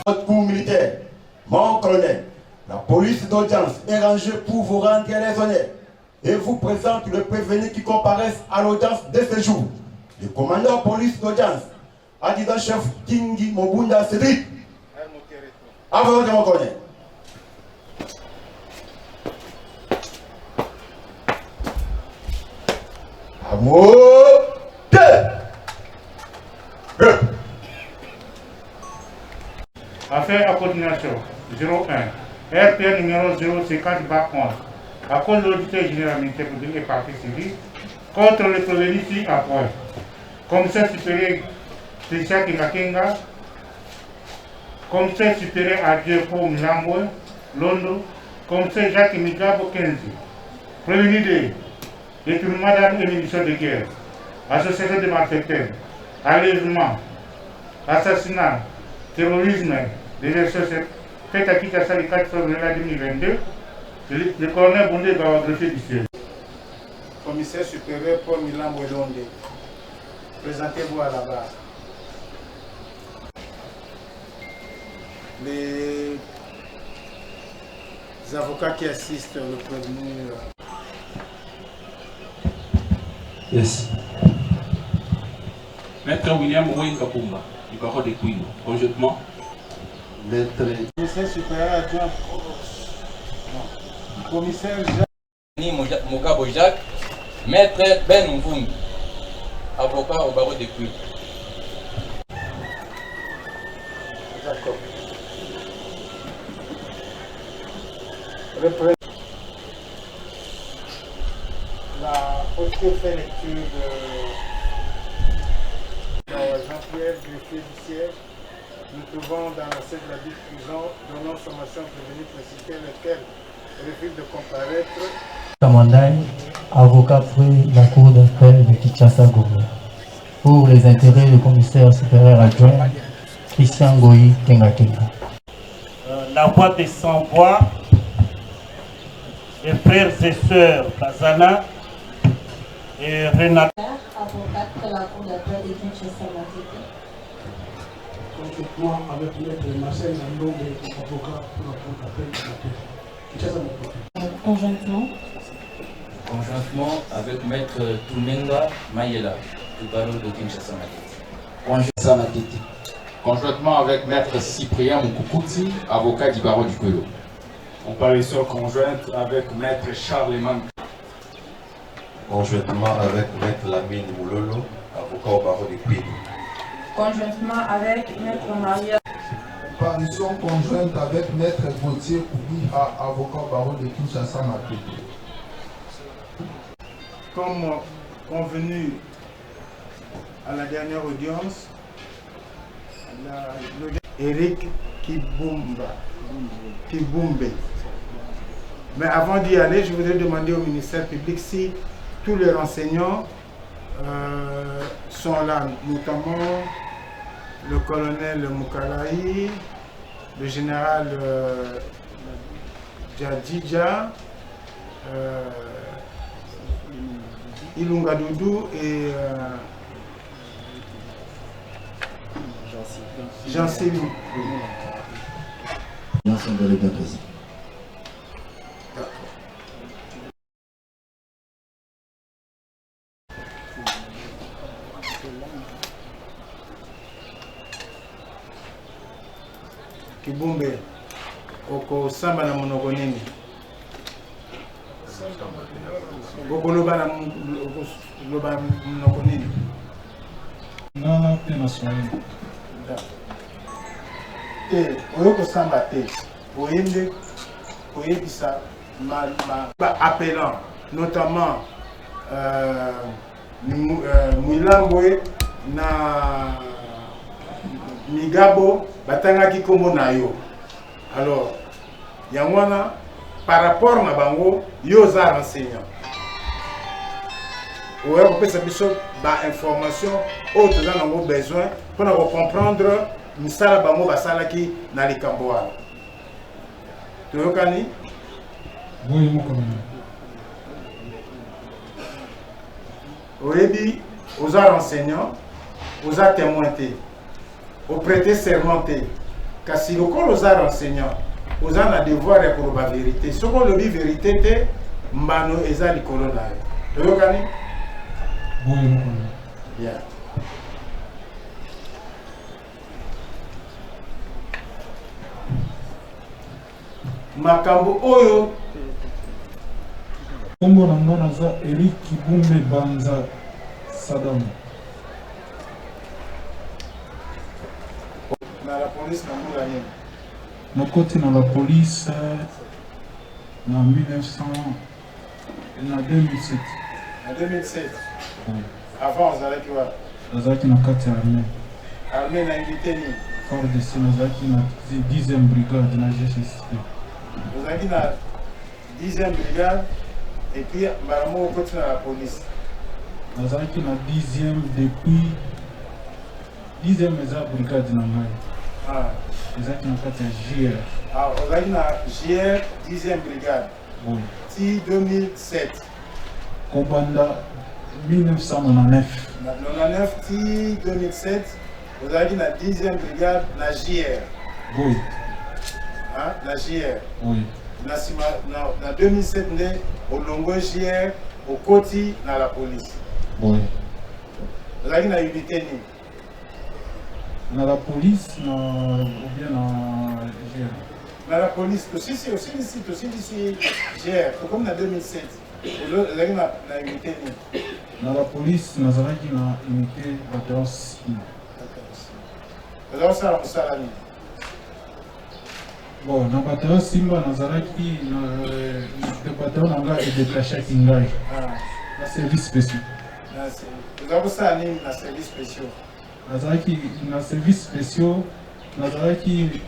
Votre cours militaire, mon colonel, la police d'audience est rangée pour vous rendre les honneurs et vous présente le prévenu qui comparaissent à l'audience de ce jour. Le commandant police d'audience, adjudant-chef Kingi Mobunda Cédric. À vous, mon colonel. Amour de Affaire à coordination 01 RPN numéro 050-11 à cause de l'auditeur général militaire public et partie civile contre le prévenu ci à point. Commissaire supérieur Tricia Kingakenga, commissaire supérieur Adjeu pour Milambwe, Londo, commissaire Jacques Migabo Kenzi. Prévenu de détournement d'armes et munitions de guerre, association de malfaiteurs, enlèvement, assassinat, terrorisme, désertion faite à Kinshasa le 4 février 2022, le colonel Bondé va greffer du ciel. Commissaire supérieur Paul Milambwe Londo, présentez-vous à la barre. Les avocats qui assistent le prévenu. Yes. Maître William Ouin Kapumba, du barreau de Queen, conjointement. Maître. Commissaire supérieur adjoint. Commissaire Jacques. Mogabo Jacques, Maître Ben Mvung, avocat au barreau de Queen. D'accord. La haute fait lecture de Jean-Pierre greffier du siège. Nous trouvons dans la salle de la dite prison donnant sommation prévenue précitée lequel refuse de comparaître. Kamandai, avocat pour la cour d'appel de Kinshasa-Gombe. Pour les intérêts du commissaire supérieur adjoint, Christian Goyi Kengakenga. La voix des sans-voix, les frères et sœurs Bazana et Renata. Avocate de la cour d'appel de Kinshasa-Gombe. Conjointement avec maître Marcel Nandongo, avocat pour la cour d'appel de Kinshasa-Gombe. Conjointement avec maître Tumenga Mayela, du barreau de Kinshasa-Matete. Conjointement avec maître Cyprien Moukoukouti, avocat du barreau du Kwelo. Comparution conjointe avec maître Charlemagne. Conjointement avec maître Lamine Moulolo, avocat au barreau du Kwelo. Conjointement avec maître Maria. Comparution conjointe avec maître Gauthier Koubiha, avocat au barreau de Kinshasa-Matete. Comme convenu à la dernière audience, Eric Kibumbe. Mais avant d'y aller, je voudrais demander au ministère public si tous les renseignants sont là, notamment le colonel Moukalaï, le général Djadidja, Ilunga Doudou et Jean-Sylvie. Kibumbe, oko samba na monoko nini? Boko loba na monoko nini? Non, pe na Swahili. Te, oyoko samba te, oyende, oyebisa appelant, notamment Milambwe na Migabo batangaki kombo na yo. Alors, yangwana par rapport na bango yo za renseignant. Oya kopesa biso ba information oyo toza nango besoin mpona comprendre misala bango basalaki na likambo wana. Toyokani? Oui, mon commandant. Oyebi, oza renseignant, oza témoin te, au prêter serment te. kasi lokola oza enseignant oza na devoir ya koloba vérité soki olobi vérité te mbano eza likolo na yo toyokani yeah. makambo oyo kombo na nga naza Eric Kibumbe Banza Sadam na la police na mbula nini nakoti na la police na 1900 na 2007 na 2007 avant ozalaki wapi nazalaki na kati ya armée na invité nini FARDC nazalaki na 10e brigade na GCSP ozalaki na 10e brigade et puis mbala moko okoti na la police nazalaki na 10e depuis 10e eza brigade na ngai ezalaki na kati ya JR ozalaki na JR 10e brigade ti 2007 kobanda 1999 na 99 ti 2007 ozalaki na 10e brigade na JR na JR na sima na 2007 nde olongo JR okoti na la police ozalaki na unité nini na la police na ou bien na GR na la police tosili GR comme na 2007 ozalaki na unité nini na la police nazalaki na unité bataillon Simba ozalaki mosala nini bon na bataillon Simba nazalaki na bataillon na ngai edetachaki ngai na service spécial ozalaki kosala nini na service spécial nazalaki na service spécial nazalaki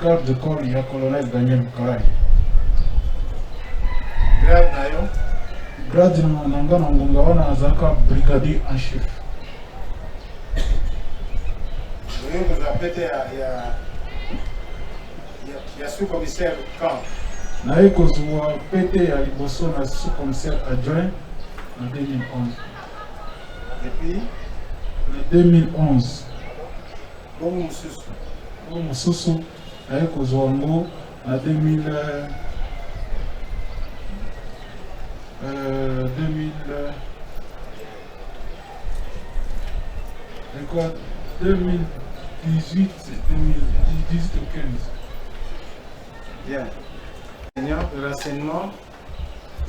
garde de corps ya colonel Daniel Kalai grade na yo grade na nga na ngonga wana nazalaka brigadier en chef oyo kozala pete ya sous-commissaire camp naye kozwa pete ya liboso na sous-commissaire adjoint na 2011 et puis na 2011 bongo mosusu naye kozwa yango na 2018 ou 15. Bien. Seigneur, le renseignement,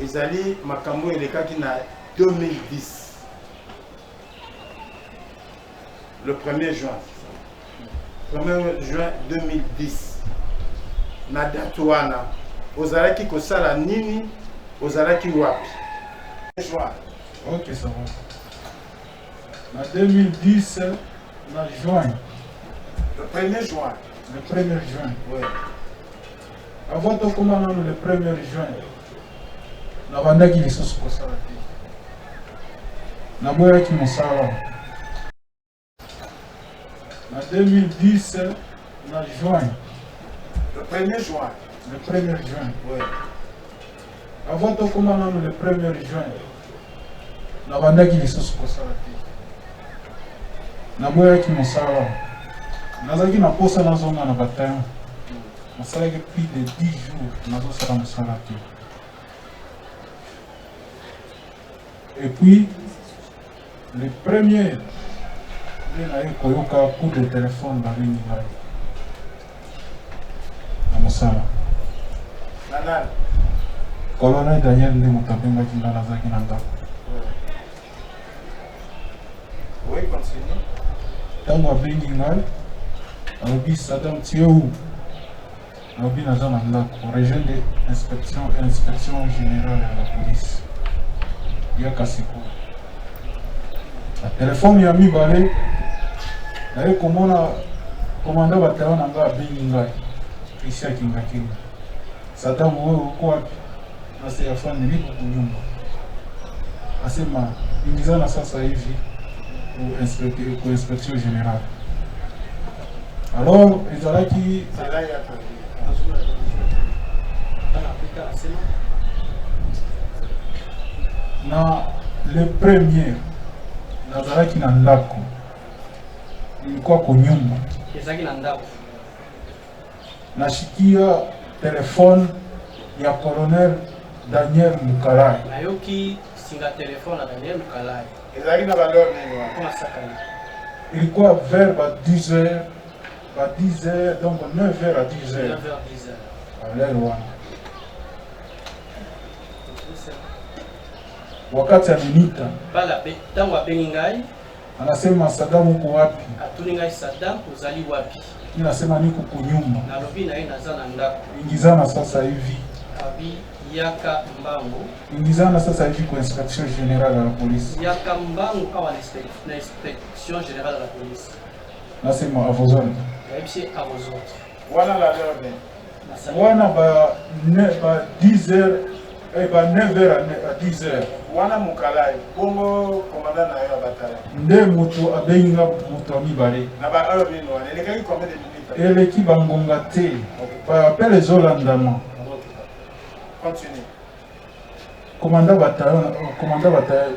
ezali makambo elekaki na 2010. Le 1er juin. 1er juin 2010. Na date wana, ozalaki kosala nini, ozalaki wapi? Juin. Ok, ça va. En 2010, en juin. Le 1er juin. Le 1er juin. Oui. Avant de commencer le 1er juin, na bandaki lisusu kosala te. Naboyaki mosala. En 2010, en juin. Le 1er juin. Le 1er juin. Oui. Avant de commencer le 1er juin, na bandaki lisusu kosala te. Naboyaki mosala. Nazaki na posa nazonga na bataillon. Nasalaki plus de 10 jours nazosala mosala te. Et puis, le premier, il y a un coup de téléphone dans le niveau. Na mosala. Nanal. Colonel Daniel nde motabenga kinga nazaki na ndako. Oui, continue. Tango abengi ngai, alobi Sadam tie où? Alobi naza na ndako, région de inspection générale ya la police. Ya Kasiko. La téléphone ya mibale, naye komona komanda bataillon na nga abengi ngai. Isi akingakinga. Sadam oyo uko wapi? Nase afanye nini kunyumba? Asema ingizana sasa hivi pour inspection générale. Alors, ezalaki na le premier nazalaki na ndako ilikuwa kunyumba ezalaki na ndako nashikia telefone ya colonel Daniel Mukalai. Nayoki singa telefone na Daniel Mukalai. Ezali na valeur nini wa? Kwa sakani. Ilikuwa vers 10h, donc 9h à 10h. 9h 10h. Alelo wana. Wakati amenita. Bala tangu abengi ngai. Anasema Saddam uko wapi? Atuni ngai Saddam uzali wapi? Mimi nasema niko kunyumba. Na lobi na yeye nazana ndako. Ingizana sasa hivi. Abi yaka mbangu. Ingizana sasa hivi kwa inspection générale ya polisi. Yaka mbangu awa na inspection générale ya polisi. Nasema avozoni. Kaipsi avozoni. Wana la lorde. Wana ba 10h ba 9h à 10h. Wana Mukalai, bongo commandant na yo batala. Nde mutu abenga mutu amibale. Na ba heure bino, elekaki combien de minutes? Eleki bangonga te. Ba appel ezolandama. Continue. Commandant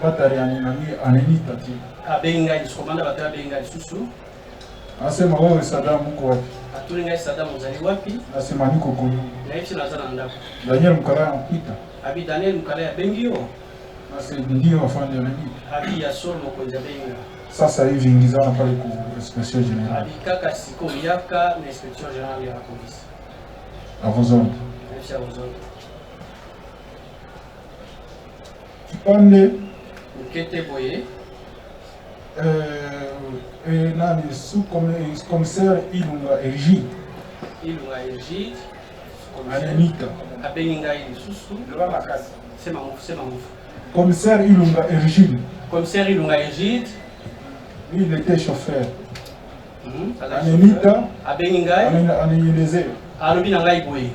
batalion nami anenita te. Abenga ni commandant batalion abenga susu. Asema wewe Saddam uko wapi? Atuni ngai Saddam uzali wapi? Asema niko kuni. Na hivi nazana ndako. Daniel Mukalai anapita. Abi Daniel Mukalai abengi yo. Asema ndio afande nani? Abi ya solo mokonzi abenga. Sasa hivi ingizana pale ku inspection générale. Abi kaka siko yaka na inspection générale ya polisi. Avozoni. Merci à vous autres. Kipande Mkete boye. Nani sous-commissaire Ilunga Erigi. Ilunga Erigi. Anenita. Abengi ngai susu. Leba makasi. Sema ngufu. Commissaire Ilunga Erigi. Commissaire Ilunga Erigi. Lui il était chauffeur. Anenita. Abengi ngai. Anenieleze. Alobi na ngai boye.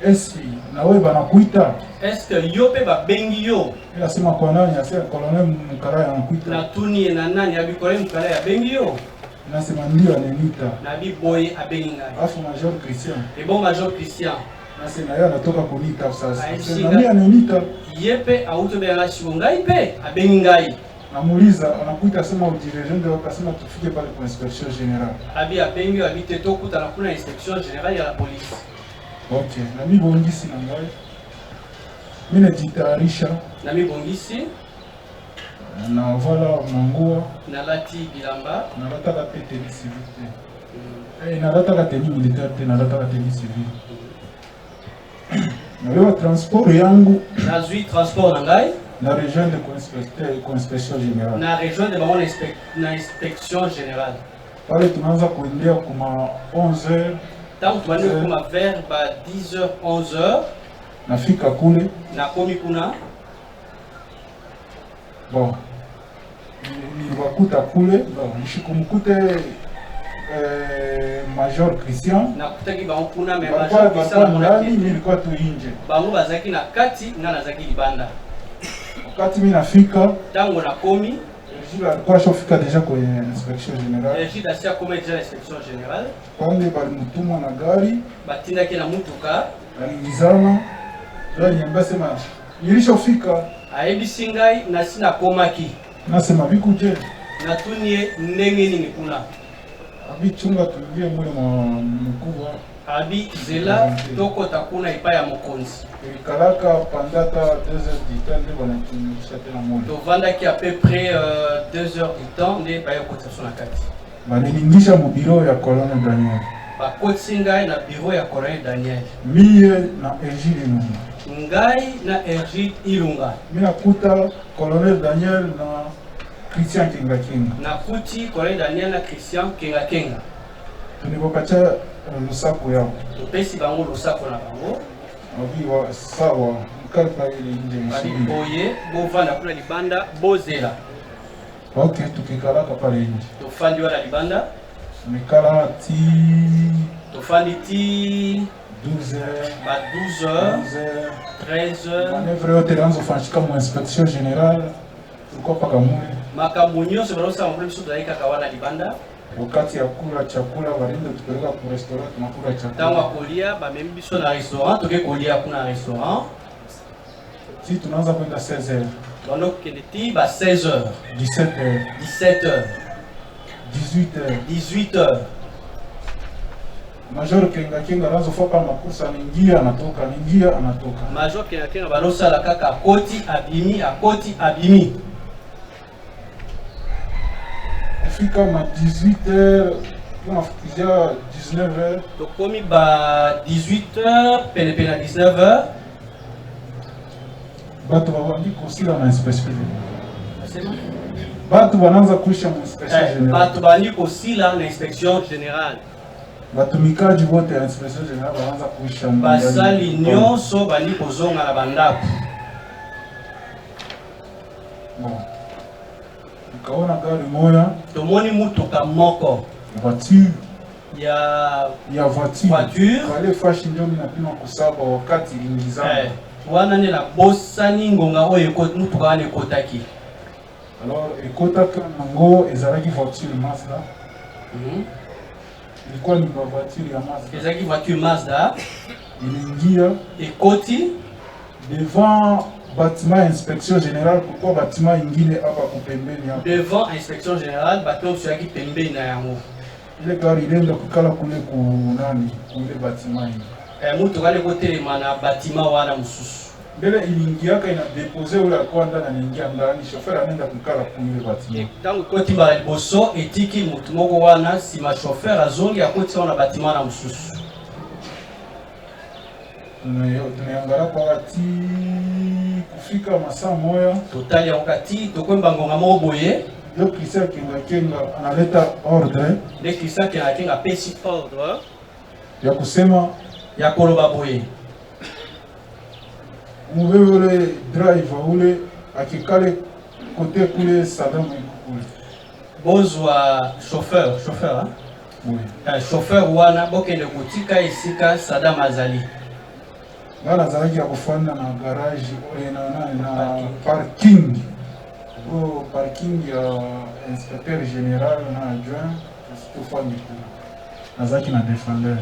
Esi nawe banakuita. Est-ce que yo pe ba bengi yo? Nasema kwa nani? Asema colonel Mukalai anakuita. Na tuni na nani abi colonel Mukalai abengi yo? Nasema ndio anenita. Na bi boye abengi ngai. Afu Major Christian. Et bon Major Christian. Nasema yeye anatoka kunita sasa. Nasema nani anenita? Yepe auto be la shibo ngai pe abengi ngai. Namuuliza anakuita sema udirigent ndio akasema tufike pale kwa inspection générale. Abi abengi abi teto kuta na kuna inspection générale ya la police. Okay, na mimi bongisi na ngai. Mimi najitayarisha. Na mimi bongisi. Na vala manguo. Na lati bilamba. Na lata la teni civile. Na lata la teni militaire te, na lata la teni civile. Na leo transport yangu. Na zui transport na ngai. Na région de inspection générale. Na région de bamona inspection générale. Pale tunaanza kuendea kuma 11h. Tangu tuende kuma vers ba 10h 11h. Nafika kule. Na komi kuna. Bon. Niliwakuta kule. Bon, nishikumkute Major Christian. Na kutaki ba kuna me Major Christian ndani nilikuwa tu nje. Bango bazaki na kati na nazaki libanda. Wakati mimi nafika. Tangu na komi. Erigi alikuwa shofika deja kwa inspection générale. Erigi dasia koma deja inspection générale. Pande balimutuma na gari. Batindaki na mutuka. Alingizana. Ndio niambia sema nilishofika. Ayebisi ngai na sina komaki. Nasema bikuje. Natunie ndenge nini kuna. Abi chunga tuingie mule mkubwa. Abi zela toko takuna ipa ya mokonzi. Kalaka pandata 2h du temps nde banakimisha tena mule. Tovanda ki à peu près 2h du temps nde bayo kotation na kati. Banilingisha mu bureau ya colonel Daniel. Bakotsi ngai na bureau ya colonel Daniel. Mie na Erigi Ilunga. Ngai na Erigi Ilunga. Mimi nakuta colonel Daniel na Christian Kenga Kenga. Nakuti colonel Daniel na Christian Kenga Kenga. Tunibokacha lusako yao. Topesi bango lusako na bango. Abi wa sawa mkalpa ile nje msibiri. Abi boye bovanda kula libanda bozela. Okay, tukikalaka pale nje. Tofandi wala libanda. Mikala ti. Tofandi ti. 12h. Ba 12h. 13h. Manevre yote ilianza kufanyika mu inspection générale. Tulikuwa paka mule. Makambo nyonso balosa mabule biso tulaika kawana libanda. Wakati ya kula chakula walienda tupeleka ku restaurant tunakula chakula. Tango kulia ba memi biso na restaurant toke kulia kuna restaurant. Si tunaanza kwenda 16h. Donc kende ti ba 16h. 17h. 17h. 18h. 18h. Major Kenga Kenga anazofoka makosa anaingia anatoka, anaingia anatoka. Major Kenga Kenga balosala kaka akoti abimi. Kufika ma 18h, tunafikizia 19h. Tokomi ba 18h, pene na 19h. Batu babandi kusila na inspection générale. Batu bananza kuisha mu inspection générale. Batu bandi kusila na inspection générale. Batumikaji wote ya inspection générale bananza kuisha mu. Basali nyonso bandi kozonga na bandako. Bon. Ukaona gari moya. Tomoni mutuka moko. Voiture. Ya voiture. Kale fashi ndio minapima kusaba wakati ingizana. Wana ne la bosani ngonga oyo mutuka wana ekotaki. Alors ekotaka nango ezalaki voiture Mazda. Ilikuwa ni voiture ya Mazda. Ezalaki voiture Mazda. Iliingia ekoti devant bâtiment inspection générale. Pourquoi bâtiment ingine hapa kupembeni hapa? Devant inspection générale bato soyaki pembeni na yango. Ile gari ilienda kukala kule kunani kule bâtiment hii. Mutuka le kotelema na bâtiment wana mususu. Mbele iliingiaka ina depose ule alikuwa ndani anaingia ndani, chauffeur anaenda kukala kule bâtiment. Tangu koti ba liboso etiki mutu moko wana sima chauffeur azongi akoti na bâtiment na mususu. Tumeangalia kwa wakati kufika masaa moya totali wakati tokwemba ngonga moko boye. Le Christian Kenga Kenga analeta ordre. Le Christian Kenga Kenga pesi ordre ya kusema ya koloba boye. Mubebe ule driver ule akikale kote kule Saddam kule. Bozwa chauffeur Oui. Chauffeur wana bokende kutika esika Saddam azali. Ngana zalaki ya kufanda na garage na parking. Au parking ya inspecteur général na adjoint Stéphane Mikula. Nazaki na défendeur.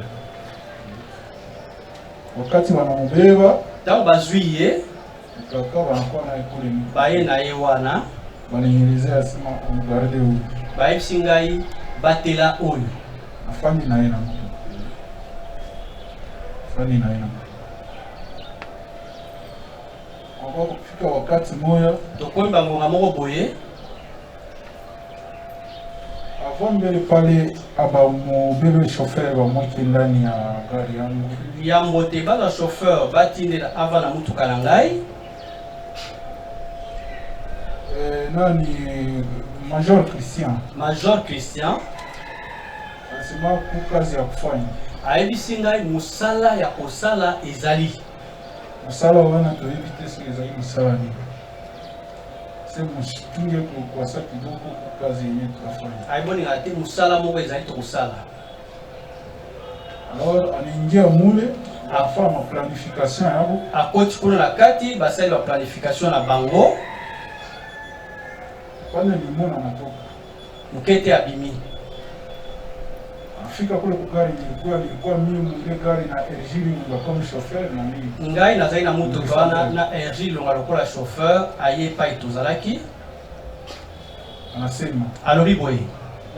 Wakati wanambeba tangu bazwiye kaka wanakuwa na ekule ni baye na ye wana wanielezea sema umgarde huyu baye singai batela oyo afanye na yeye na mtu afanye na yeye na kwa kufika wakati moya tokwemba ngonga moko boye avant mbele pale aba mobile chauffeur ba mwaki ndani ya gari yangu ya mbote bala chauffeur batindela ava na mutuka na ngai nani Major Christian asema ku kazi ya kufanya ayebisi ngai musala ya kosala ezali musala wana toyebi te soki ezali musala nini se mushitunge kukwasa kidogo ku kazi yenye tunafanya ayiboninga te musala moko ezali tokosala. Alors anaingia mule afanya ma planification yabo akoti kuna na kati basali ba planification na bango pale limona natoka mukete abimi afika kule kugari ilikuwa mimi ile gari na Ergile nga comme chauffeur na mimi ngai nazali na mutu wana na Ergile nga lokola chauffeur aye pa itozalaki anasema alobi boye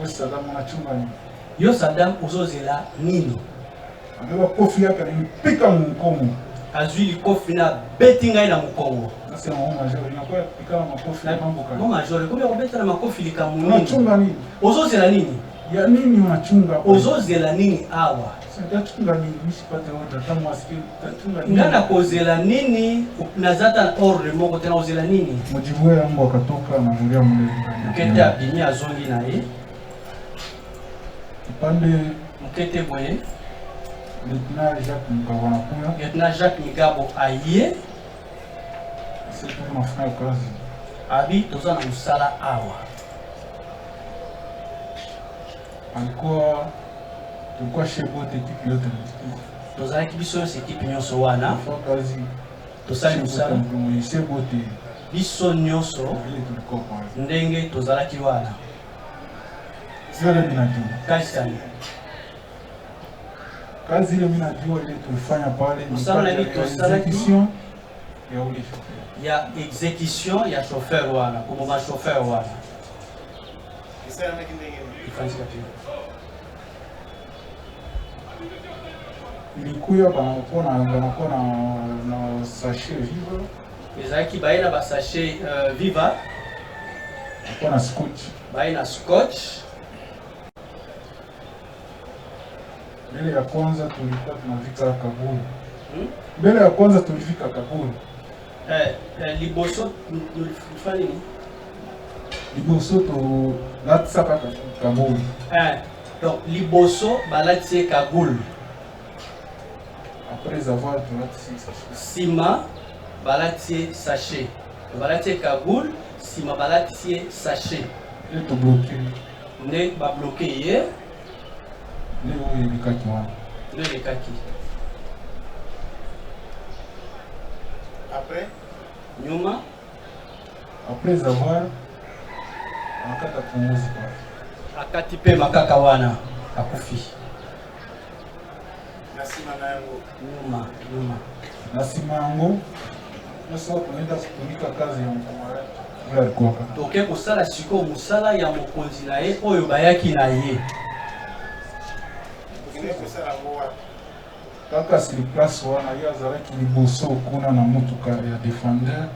Saddam anachunga nini yo Saddam uzozela nini abeba kofi yake alipika mkongo azwi likofi na beti ngai na mukongo nasema major inakuwa pika makofi na mambo kama major kumbe kubeta na makofi likamu unachunga nini uzozela nini ya nini unachunga uzozela nini awa sitachunga nini nisipate order kama asikii tachunga nini ngana kozela nini nazata ordre moko tena uzela nini mujibu yangu akatoka na mulia mule mukete abimi azongi na ye pande mukete boye Lieutenant Jacques Migabo anakuya. Lieutenant Jacques Migabo aye. Sisi tunafanya kazi. Abi toza na musala awa. Tulikuwa shebote ekipi yote. Toza ekibiso yose ekipi nyonso wana. Kazi. Tosali musala. Shebote. Biso nyonso. Ndenge tozalaki wana. Zile minajua. Kaisani. Kazi ile mimi najua ile tulifanya pale ni execution ya ule chauffeur. Ya execution ya chauffeur wana, como ma chauffeur wana. Ifanyika pia. ilikuya banakuwa na sachet viva ezalaki baye na basachet viva nakuwa na scotch baye na scotch. mbele ya kwanza tulikuwa tunavika kaburi mbele ya kwanza tulivika kaburi liboso tulifanya nini? liboso tolatisaka kaburi donc liboso balatie kagoule. Après avoir tolatisé sachet. Sima balatie sachet. Balatie kagoule, sima balatie sachet. Et to bloqué. Ne ba bloqué hier. Ne oye likaki wana. Ne likaki. Après nyuma. Après avoir akata kumuzi kwa. Akati pe makaka wana akufi. Nasima na yango nyuma nasima yango nasa kuenda kutumika kazi ya mkomara toke kosala siko mosala ya mokonzi na ye oyo bayaki na ye kaka sili place wana ye azalaki liboso kuna na motuka ya défendeur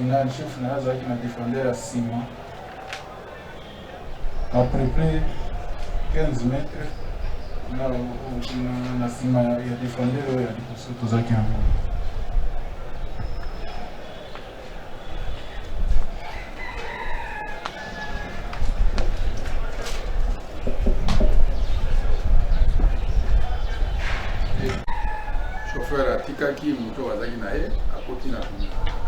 na chef na azalaki na défendeur ya nsima à peu près 15 mètres na nsima ya défendeur oyo ya liboso tozalaki yango. chauffeur atikaki moto azalaki na ye akoti na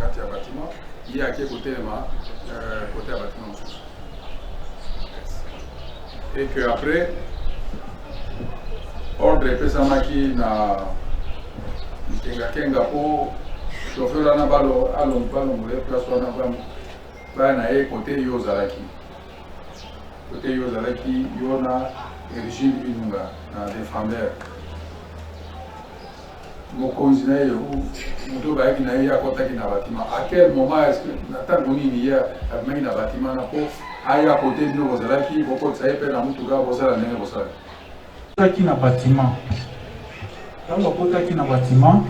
kati ya bâtiment ye ake kotelema kote ya bâtiment mosusu et que après ordre epesamaki na kengakenga mpo chauffeur wana balongole place wana baya na ye kote yo ozalaki yo na Erigile Ilunga na défendeur mokonzi na ye moto bayaki na ye akotaki na bâtiment à quel moment est-ce que na ntango nini ye abimaki na bâtiment na mpo aya kote bino bozalaki bokotisa ye mpe na motuka bosala ndenge bosala akotaki na bâtiment ntango akotaki na bâtiment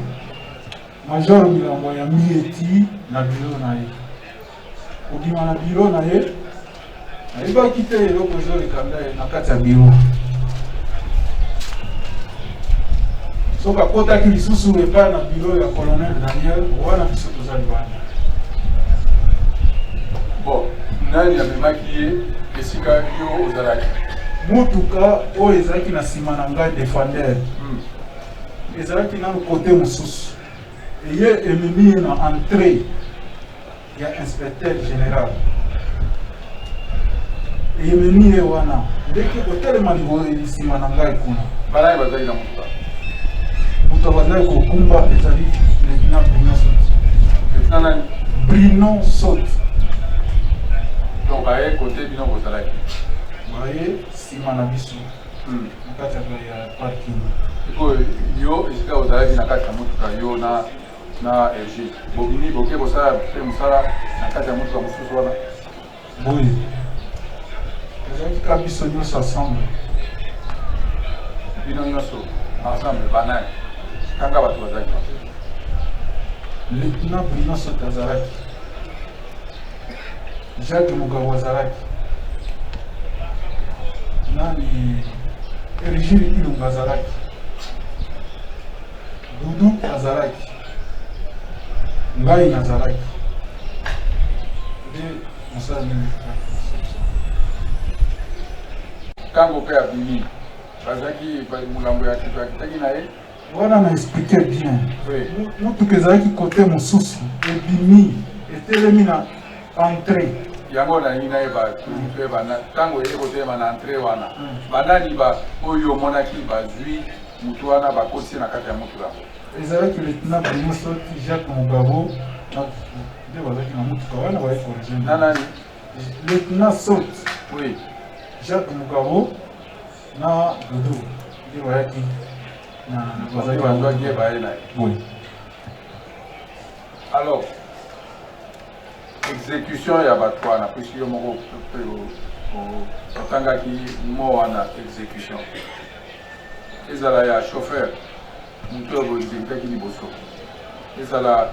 major milambo ya mieti na biro na ye kobima na biro na ye ayebaki te eloko ezolekanda ye na kati ya biro soki akotaki lisusu epai na biro ya colonel Daniel wana biso tozali wana bon nani amemaki ye esika yo ozalaki motuka oyo ezalaki na nsima na ngai défendeur ezalaki nano kote mosusu eye ememi ye na entrée ya inspecteur général ememi ye wana ndeki kotelema nsima na ngai kuna banani bazali na motuka moto bazali kokumba ezali lieutenant Bruno Sot. lieutenant nani Bruno Sot. donc aye kote bino bozalaki baye nsima na biso na kati ya parking iko yo esika ozalaki na kati ya motuka yo na Erigile bobimi boke kosala mpe mosala na kati ya motuka mosusu wana boye ezalaki ka biso nyonso ensemble bino nyonso ensemble banani kanga bato bazalaki lieutenant Bruno Sot azalaki Jacques Mugabo azalaki nani Erigile Ilunga azalaki Dudu azalaki ngai nazalaki nde mosala nini ntango mpe abimi bazalaki molambo ya kito akitaki na ye wana na explike bien motuka ezalaki kote mosusu ebimi etelemi na entrée yango nalingi nayeba mpe ntango eye kotelema na entrée wana banani oyo omonaki bazwi motu wana bakotisi na kati ya motuka ezalaki lieutenant Bruno Sot Jacques Mugabo nde bazalaki na motuka wana baye korejoindre nanani lieutenant Sot oui Jacques Mugabo na Dudu nde bayaki bazali bazwaki ye baye na ye oui. alors exécution ya bato wana puisque yo moko otangaki mo wana exécution ezala ya chauffeur moto oyo boexécutaki liboso ezala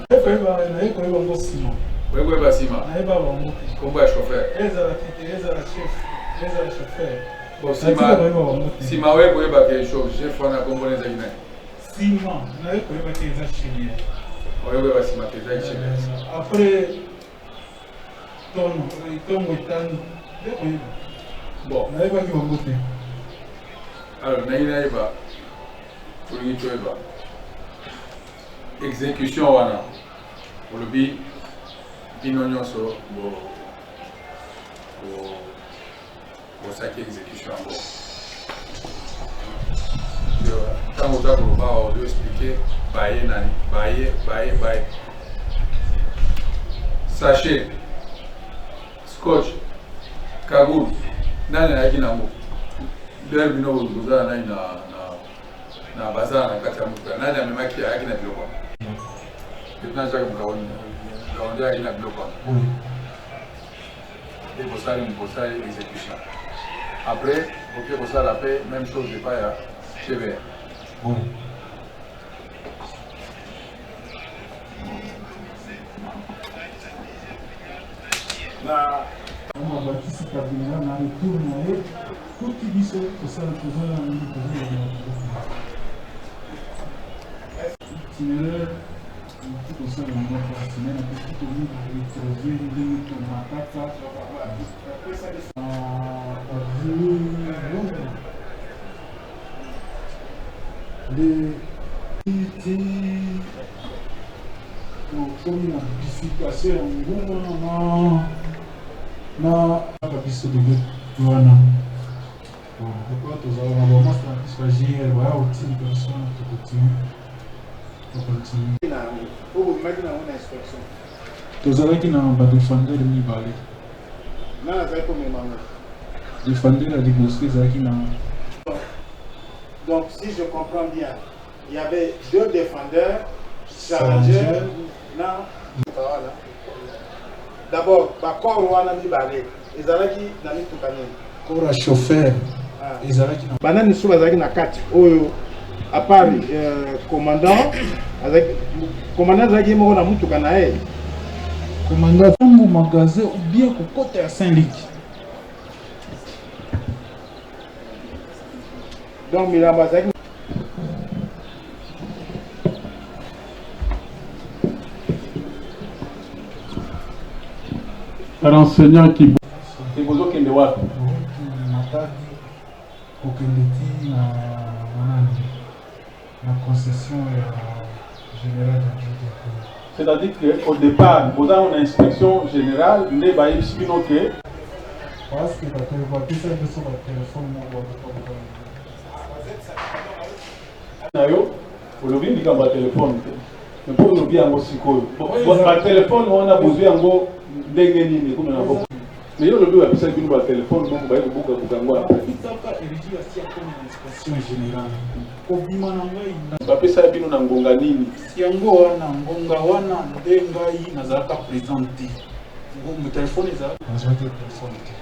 nayekoyeba ngo nsima oyekoyeba nsima nayeba bango kombo ya chauffeur ezala tete ezala chef ezala chauffeur nsima oyekoyeba ke chef wana kombo ezaki nani nsima nayekoyeba ke eza chimie oyekoyeba nsima ke ezaki chimie après tongo etani ndekoyeba bon nayebaki bango te alors nayi nayeba tolingi toyeba exécution wana olobi bino nyonso bosaki exécution yango ntango oza koloba ozo explike baye nani baye sachet scotch kagoul nani ayaki nango lere bino bozala nani na bazala na kati ya motuka nani amemaki ayaki na biloko lieutenant Jacques Mkaonde ayaki na biloko wana et bosali exécution après oke kosala mpe même chose epai ya chevr bakisi kabila na retour na ye tuti biso kosala tozala mingi itinéraire ti kosala yango pasinaire apesi tomingi retrover ndenge tomataka tokomi na bifurcation ya nguma na biso debe wana pourquoi tozala na bamasta na biso bagr baya kotinda biso wana tozalaki na badefendeur mibale defendeur ya liboso ezalaki na donc si je comprends bien il y avait deux défendeurs chargeurs na d'abord bakor wana mibale ezalaki na mituka nini kora chauffeur ezalaki na banani so bazalaki na kati oyo à part commandant azalaki moko na mutuka na ye commandant tambo magasin ou bien kokota ya Saint-Luc donc milambo azalaki renseignement qui bozokende wapi matadi kokende ti na concession ya générale c'est-à-dire qu'au départ vous avez une inspection générale nde bayebisi bino ke parce que bapesa biso batelefone moko na yo olobi likambo ya telefone te me mpo olobi yango sikoyo batelefone wana bozwi yango ndenge nini ekome na boko me yo olobi bapesaki bino batelefone moko baye kobukabuka yango bapesa bino na ngonga nini yango wana ngonga wana nde ngai nazalaka présent te telefone ezalaka nazwaki telefone te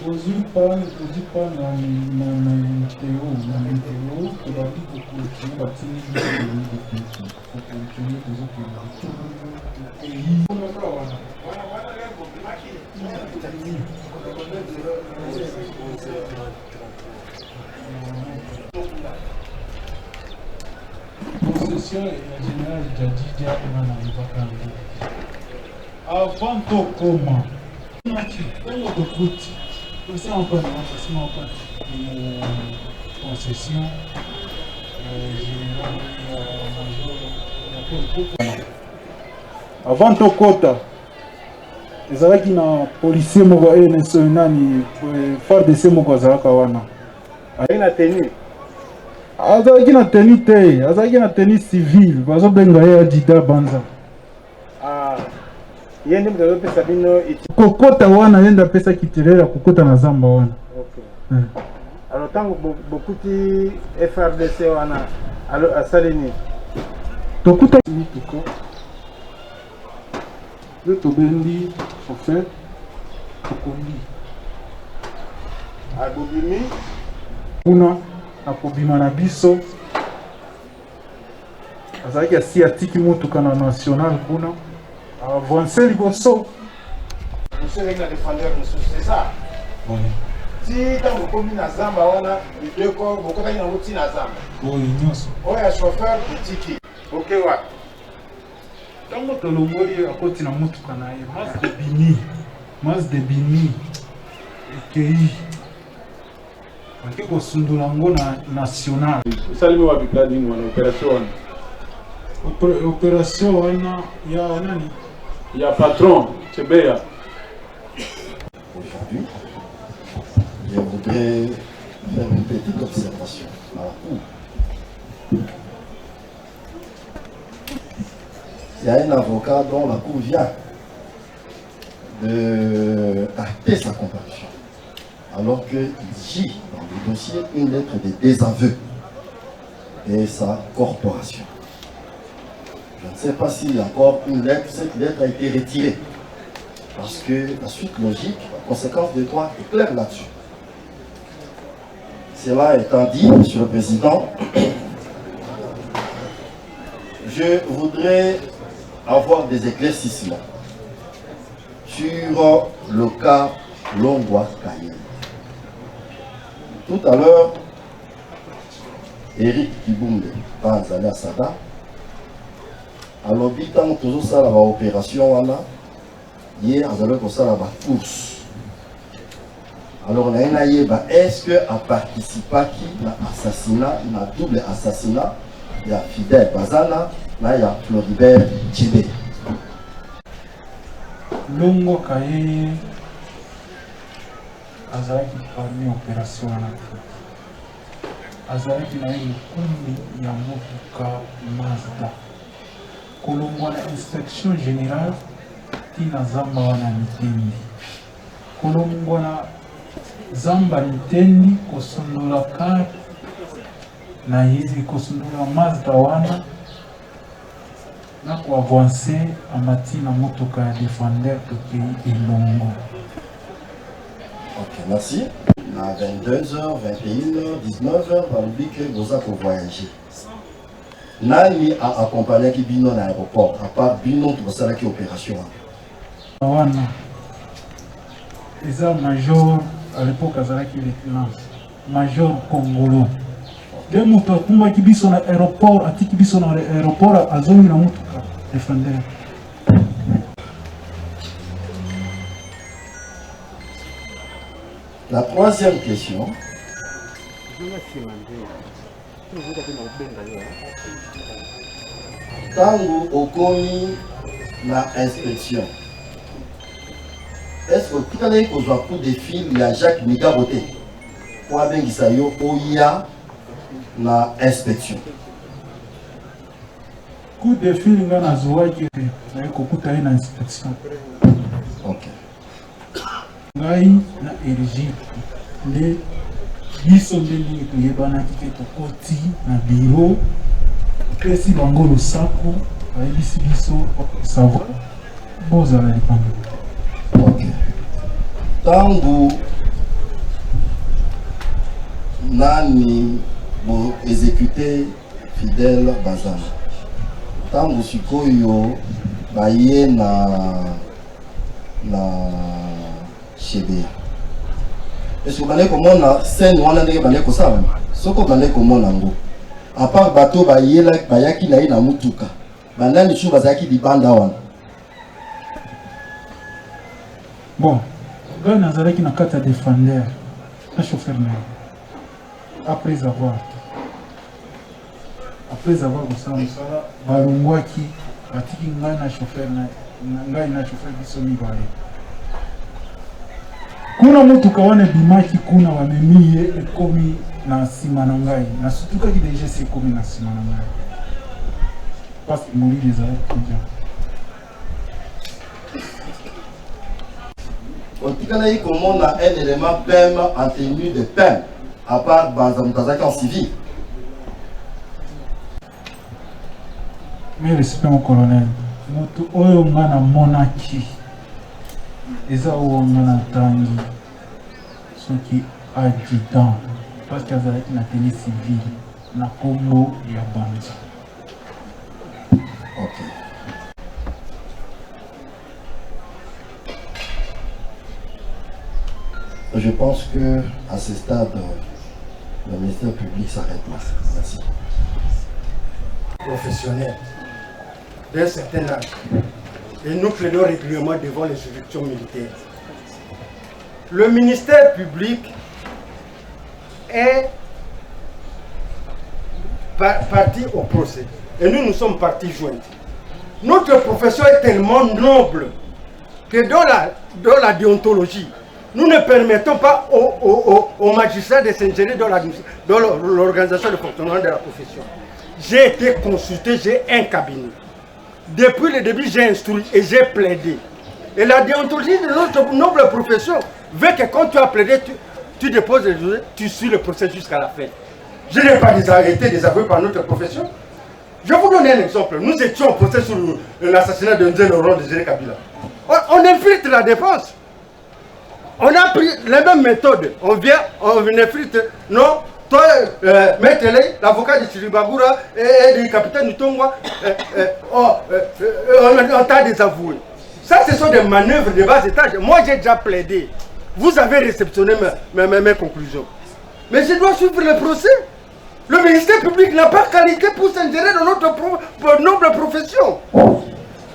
Produit pas na météo, que la vie de continuer à tenir concession et général Jadija avant tout comment c'est un peu une concession avant tout kota ezalaki na policier moko nani FARDC moko azalaka wana azalaki na tenue te azalaki na tenue civile bazobenga ye Adida Banza yende mutazo pesa bino kokota wana yenda pesa kitirera kokota na zamba wana alors tango bokuti FRDC wana alo asalini tokuta mituka nde tobendi chauffeur tokondi abobimi kuna akobima na biso azalaki asi atiki mutuka na national kuna avance liboso. Monsieur est un défendeur, c'est ça? Oui. Si tu as commis na zamba, on a les deux corps, beaucoup de gens qui na zamba. Oui, nous. On est chauffeur petit. Ok, ouais. Tango tolongoli akoti na mutuka na ye mas de bini ekei ake kosundula yango na national. Salimi wa bikladini wana operation wana. Operation wana ya nani? Ya patron Chebeya. Aujourd'hui, je voudrais faire une petite observation à la cour. Il y a un avocat dont la cour vient d'acter sa comparution, alors qu'il gît dans le dossier une lettre de désaveu et sa corporation. Je ne sais pas s'il y a encore une lettre, cette lettre a été retirée. Parce que la suite logique, la conséquence de droit est claire là-dessus. Cela étant dit, Monsieur le Président, je voudrais avoir des éclaircissements sur le cas Longwa Kaye. Tout à l'heure, Eric Kibumbe, Tanzania Sada, a lobby tant toujours ça la opération là. Hier, on a vu ça la course. Alors, on a dit, est-ce que a participé à l'assassinat, à double assassinat, il y a Fidel Bazana, là il y a Floribert Tchébé. Longo Kaye, Azaraki parmi opération Azaraki na une kumbi ya motuka Mazda. Kolongwa na inspection générale. Na zamba wana mitendi kolongwa na zamba mitendi kosondola kar na hizi kosondola Mazda wana na kuavancer amati na motoka ya défendeur tokei elongo. Ok, merci. À 22h, 21h, 19h, on oublie que vous avez voyagé. Nani a accompagné qui bino à l'aéroport, à part bino pour ça qui opération. Wana Eza major à l'époque azalaki lieutenant major Congolo de moto akumbaki biso na aéroport atiki biso na aéroport azongi na mutuka défendeur. La troisième question. Tango okomi na inspection. Est-ce que tu as un coup de fil, il y a Jacques Migaboté pour avoir OIA na inspection? Coup de fil, il y a un coup na inspection. Ok. Ngai na érigir les biso ndenge toyebanaki ke tokoti na biro pesi bango losako bayebisi biso savoir bozala lipango. Ok. Tango nani bo exécuter Fidel Bazana. Tango sikoyo baye na Chébé. Est-ce que vous allez comprendre scène wana ndenge bale ko sala? Soko bale ko mona ngo. À part bateau bayela bayaki na ina mutuka. Bandani chu bazaki dibanda wana. Bon, gars nazalaki na kata défendeur, un chauffeur na. Après avoir ça balongwaki batiki ngai na chauffeur na ngai na chauffeur biso mibale. Kuna mutuka wana bimaki kuna wamemi ye ekomi na sima na ngai na sutukaki déjà c'est ekomi na sima na ngai parce que moli les a déjà. Otikala yi comment a un élément même en tenue de peine à part Banzamutazaki en civil. Mais respect mon colonel. Moto oyo ngana monaki. Eza oyo ngana tangi. Soki adjudant. Parce qu'il y a une tenue civile. Na Congo ya Banza. Ok. Je pense que à ce stade, le ministère public s'arrête là. Merci. Professionnel d'un certain âge. Et nous plaidons régulièrement devant les juridictions militaires. Le ministère public est parti au procès. Et nous sommes partis joints. Notre profession est tellement noble que dans la déontologie, nous ne permettons pas aux magistrats de s'ingérer dans l'organisation de fonctionnement de la profession. J'ai été consulté, j'ai un cabinet. Depuis le début, j'ai instruit et j'ai plaidé. Et la déontologie de notre noble profession veut que quand tu as plaidé, tu déposes le dossier, tu suis le procès jusqu'à la fin. Je n'ai pas été désavoué par notre profession. Je vais vous donner un exemple. Nous étions au procès sur l'assassinat de Nzé Laurent de Zéré Kabila. On infiltre la défense. On a pris les mêmes méthodes. On infiltre. Non, toi, Maître Ley, l'avocat de Chiribagura et du capitaine Nutongwa, on t'a désavoué. Ça, ce sont des manœuvres de bas étage. Moi, j'ai déjà plaidé. Vous avez réceptionné mes conclusions. Mais je dois suivre le procès. Le ministère public n'a pas qualité pour s'ingérer dans notre noble profession.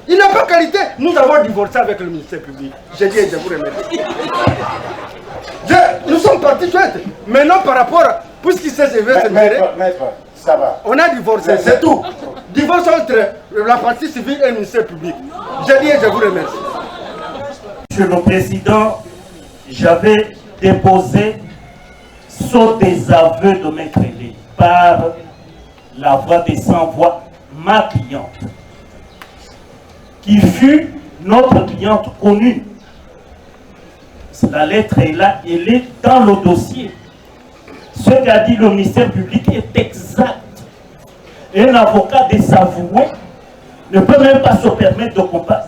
Il n'a pas qualité. Nous avons divorcé avec le ministère public. J'ai dit, je vous remercie. Nous sommes partis chouettes. Maintenant, par rapport à... Puisqu'il s'est s'ingérer... Maître, ça va. On a divorcé, c'est tout. Divorce entre la partie civile et le ministère public. J'ai dit, je vous remercie. Monsieur le Président, j'avais déposé ce désaveu de Maître Ley par la voix des sans-voix, ma cliente, qui fut notre cliente connue. La lettre est là, elle est dans le dossier. Ce qu'a dit le ministère public est exact. Un avocat désavoué ne peut même pas se permettre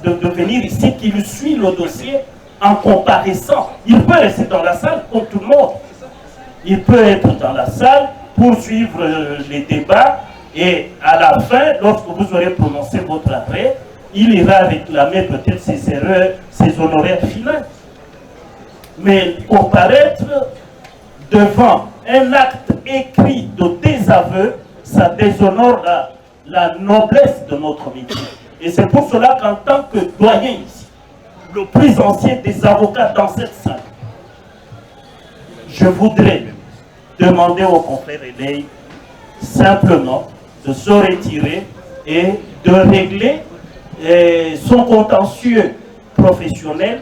de venir ici, qu'il suit le dossier en comparaissant. Il peut rester dans la salle comme tout le monde. Il peut être dans la salle pour suivre les débats et à la fin, lorsque vous aurez prononcé votre arrêt, il ira réclamer peut-être ses erreurs, ses honoraires finaux. Mais comparaître devant un acte écrit de désaveu, ça déshonore la noblesse de notre métier. Et c'est pour cela qu'en tant que doyen ici, le plus ancien des avocats dans cette salle, je voudrais demander au confrère Ley simplement de se retirer et de régler son contentieux professionnel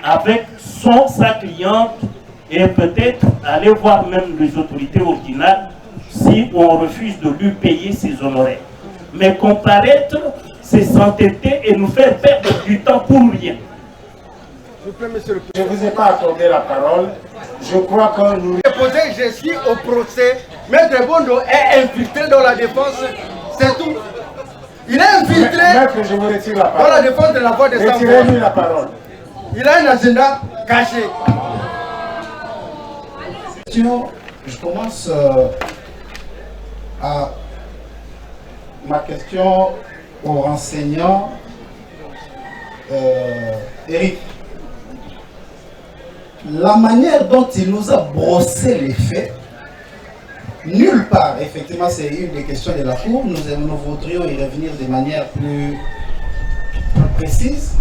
avec sa cliente et peut-être aller voir même les autorités ordinales si on refuse de lui payer ses honoraires. Mais comparaître, c'est s'entêter et nous faire perdre du temps pour rien. Je ne vous ai pas accordé la parole. Je crois que nous... Je suis au procès. Maître Bondo est infiltré dans la défense. C'est tout. Il est infiltré Maître, je vous retire la parole. dans la défense de la voix des sans-voix. Retirez-lui la parole. Il a un agenda caché. Je commence à ma question au renseignant Eric. La manière dont il nous a brossé les faits, nulle part, effectivement c'est une des questions de la Cour, nous voudrions y revenir de manière plus précise.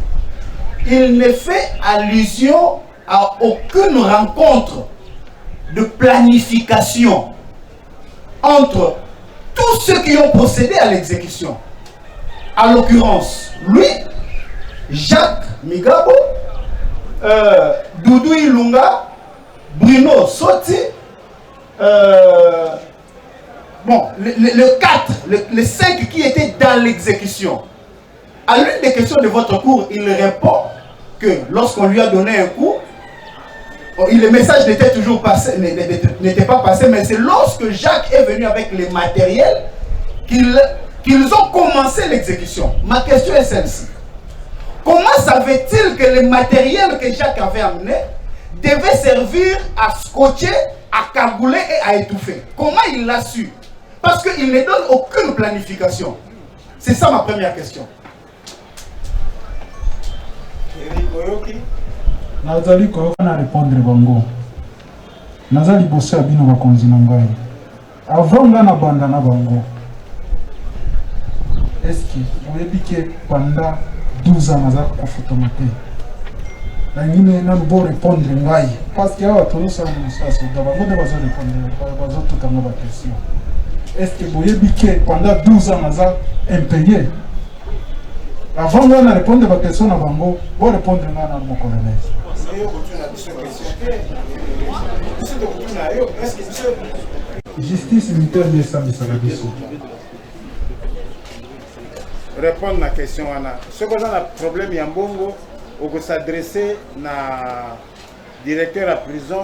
Il ne fait allusion à aucune rencontre de planification entre tous ceux qui ont procédé à l'exécution. À l'occurrence, lui, Jacques Migabo, Doudou Ilunga, Bruno Soti, bon, les 5 qui étaient dans l'exécution. À l'une des questions de votre cours, il répond que lorsqu'on lui a donné un coup, le message n'était toujours passé, n'était pas passé, mais c'est lorsque Jacques est venu avec les matériels qu'il qu'ils ont commencé l'exécution. Ma question est celle-ci. Comment savait-il que le matériel que Jacques avait amené devait servir à scotcher, à cagouler et à étouffer? Comment il l'a su? Parce qu'il ne donne aucune planification. C'est ça ma première question. Nazali koyoka na répondre bango. Nazali bosse abino bakonzi na ngai. Avant nga na banda na bango. Est-ce que vous avez dit que pendant 12 ans naza kofutomate? Na ngine na bo répondre ngai parce que awa tolo sa musaso da bango de bazo répondre bazo tout en ba question. Est-ce que vous avez dit que pendant 12 ans naza impayé? Avant nga na répondre ba question na bango, bo répondre nga na mon colonel. Justice militaire de Sambisalabiso. Répondre à la question. Ce qu'on a un problème, il y a un bongo, on peut s'adresser à directeur à prison,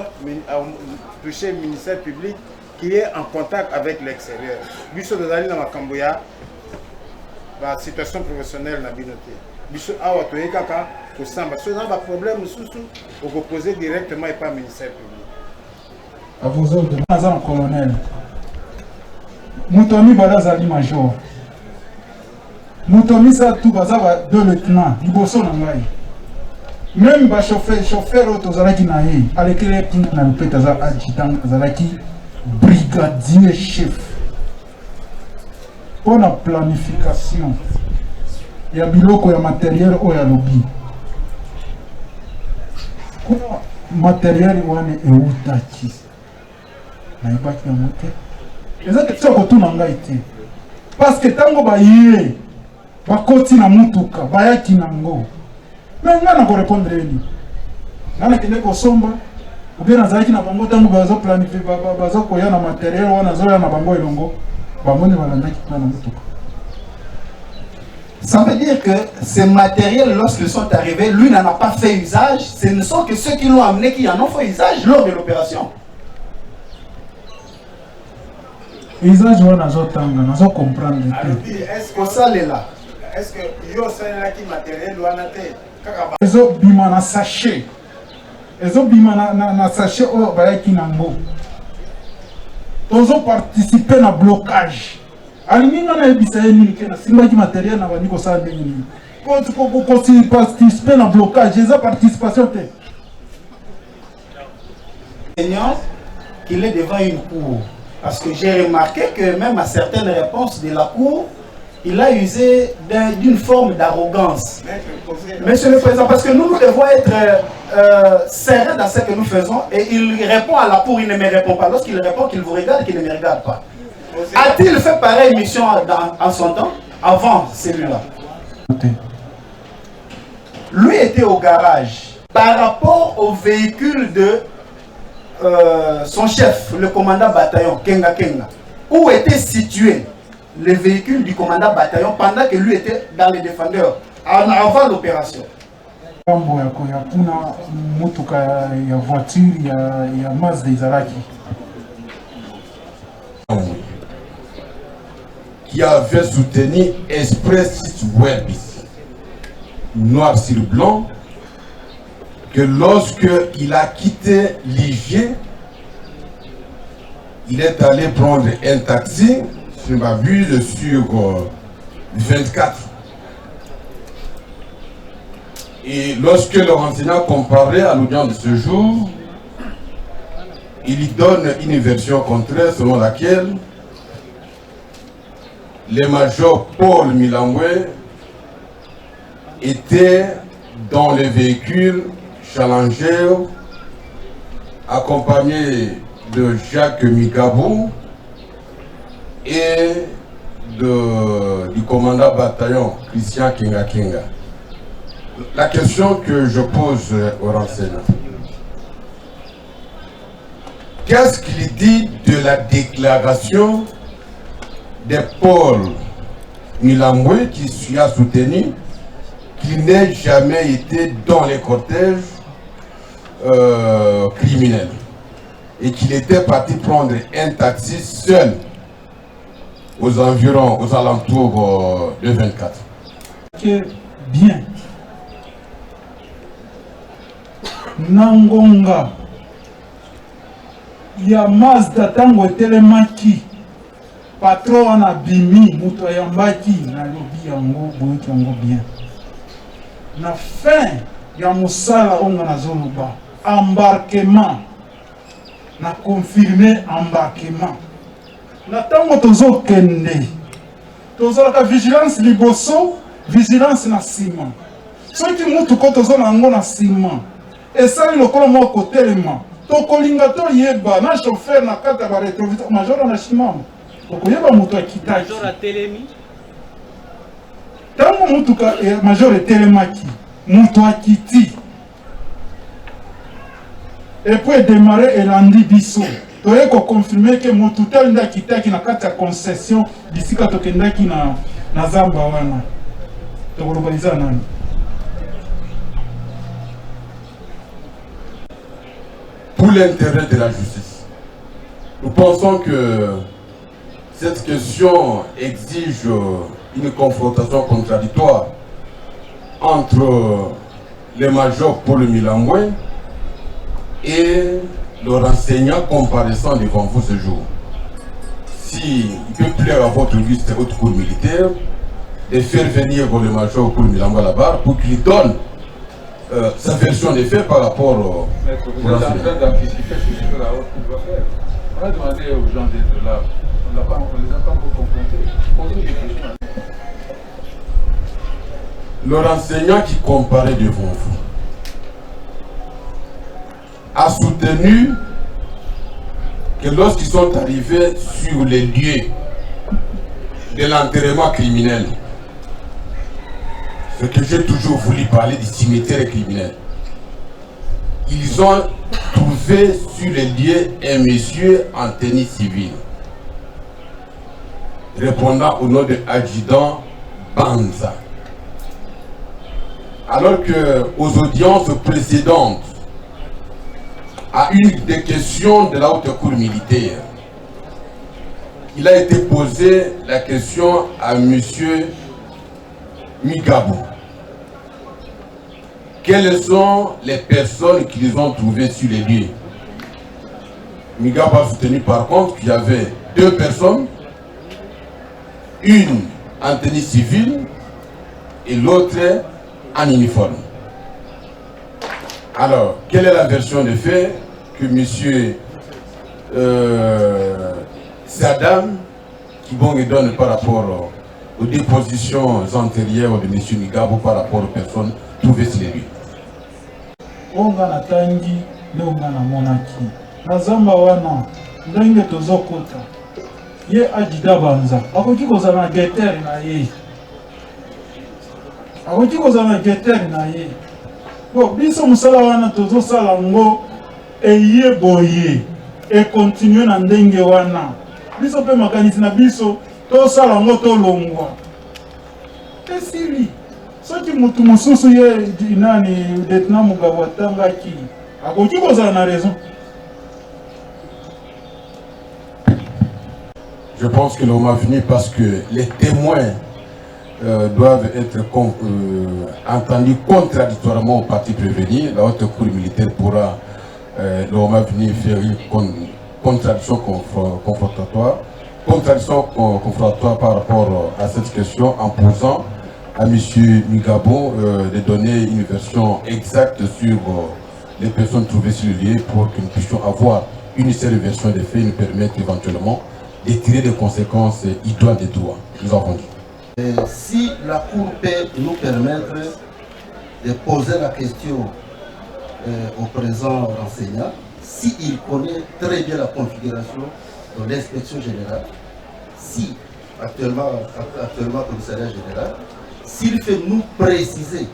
toucher le ministère public qui est en contact avec l'extérieur. Biso de Zali dans Makamboya, la situation professionnelle n'a pas noté. Biso awa toye kaka ko samba. Ce genre de problème on peut poser directement et pas le ministère public. À vos ordres, Nazan colonel. Moutomi Balazali major. Moutomi ça tout bazaba deux lieutenants. Liboso na ngai. Même ba chauffeur auto zalaki na ye. Alekele pinga na lupeta za adjutant zalaki brigadier chef. Pour la planification. Il y a biloko ya matériel o ya lobby. Kuna matériel wane eutaki. Na ibaki ya mote. Eza question ko tuna ngai te. Parce que tango ba yé ba koti na mutuka ba yaki nango. Mais nga na ko répondre ni. Ngana kende ko somba. Ubena zaki na bango tango ba zo planifier ba zo ko ya na matériel wana zo ya na bango elongo. Ba moni balandaki na mutuka. Ça veut dire que ces matériels, lorsqu'ils sont arrivés, lui n'en a pas fait usage. Ce ne sont que ceux qui l'ont amené qui en ont fait usage lors de l'opération. Usage, on a comprendre. Est-ce que ça est là? Est-ce que yo c'est là qui matériel ou anaté? Ils ont bima na sachet. Ils ont bima na sachet au bayaki nango. Ils ont participé na blocage. Alinga na ebisa yeni kena simba ki matériel na bani ko sa ndeni. Ko participer na blocage, ils ont participation te. Seigneur, qu'il est devant une cour. Parce que j'ai remarqué que même à certaines réponses de la cour, il a usé d'une forme d'arrogance. Monsieur le Président, parce que nous devons être sereins dans ce que nous faisons. Et il répond à la cour, il ne me répond pas. Lorsqu'il répond qu'il vous regarde, qu'il ne me regarde pas. A-t-il fait pareille mission en son temps, avant celui-là? Lui était au garage. Par rapport au véhicule de son chef, le commandant bataillon, Kenga Kenga, où était situé le véhicule du commandant bataillon pendant que lui était dans les défendeurs, avant l'opération? Il y a voiture, il y a masse des Araki. Qui avait soutenu Express Web, noir sur blanc, que lorsque il a quitté l'IG, il est allé prendre un taxi, je m'abuse, sur 24. Et lorsque le renseignement comparé à l'audience de ce jour, il y donne une version contraire selon laquelle le major Paul Milambwe était dans le véhicule Challenger accompagné de Jacques Migabou et du commandant bataillon Christian Kenga Kenga. La question que je pose au renseignement, qu'est-ce qu'il dit de la déclaration de Paul Milambwe qui a soutenu qu'il n'ait jamais été dans les cortèges criminels et qu'il était parti prendre un taxi seul aux environs, aux alentours de 24. Bien. Nangonga. Ya Mazda tango telemaki. Patron wana bimi muto yambaki na lobi yango boyoki yango bien. Na fin ya musala onga na zoloba embarquement na confirmer embarquement. Na tango tozo kende tozalaka vigilance liboso, vigilance na sima. Soki mutu ko tozo na ngo na sima esali lokola moko telema tokolinga to yeba na chauffeur na kata ba rétroviseur major na shimama tokoyeba mutu akitaki major atelemi tango mutu ka major etelemaki mutu akiti et puis démarrer elandi biso toye ko confirmer que mutu tel nda kitaki na kata concession bisika tokendaki na zamba wana tokolobaliza nani. Pour l'intérêt de la justice, nous pensons que cette question exige une confrontation contradictoire entre le major Paul Milambwe et le renseignant comparaissant devant vous ce jour. S'il peut plaire à votre liste haute cour militaire de faire venir le major Paul Milambwe là-bas pour qu'il donne sa version des faits par rapport au vous êtes en train d'anticiper ce que la haute cour va faire. On a demandé aux gens d'être là. On les a pas encore confrontés. Posez des questions. Le renseignant qui comparait devant vous a soutenu que lorsqu'ils sont arrivés sur les lieux de l'enterrement criminel, ce que j'ai toujours voulu parler du cimetière criminel, ils ont trouvé sur les lieux un monsieur en tenue civile, répondant au nom de adjudant Banza. Alors que aux audiences précédentes, à une des questions de la haute cour militaire, il a été posé la question à monsieur Migabo. Quelles sont les personnes qu'ils ont trouvées sur les lieux? Migabo a soutenu par contre qu'il y avait deux personnes, une en tenue civile et l'autre en uniforme. Alors, quelle est la version des faits que monsieur Saddam Kibonge donne par rapport aux dépositions antérieures de M. Migabo par rapport aux personnes trouvées sur les lieux? Onga na tangi, onga na monaki. Na zamba wana, ndenge tozokota. Ye ajida banza. Akoki kozala na geter na ye. Akoki kozala na geter na ye. Bon, biso musala wana tozosala ngo eye boye. E continue na ndenge wana. Biso pe makanisi na biso tosala ngo tolongwa. Esili. Soki mutu mususu ye nani lieutenant Mugabo atangaki. Akoki kozala na raison. Je pense que l'on m'a venu parce que les témoins doivent être entendus contradictoirement au parti prévenu. La haute cour militaire pourra, l'on m'a venu faire une contradiction confrontatoire par rapport à cette question en posant à M. Migabo de donner une version exacte sur les personnes trouvées sur le lieu pour que nous puissions avoir une seule version des faits et nous permettre éventuellement de tirer des conséquences idoines des droits. Nous avons dit. Si la Cour peut nous permettre de poser la question au présent enseignant, s'il connaît très bien la configuration de l'inspection générale, si actuellement commissariat général, s'il fait nous préciser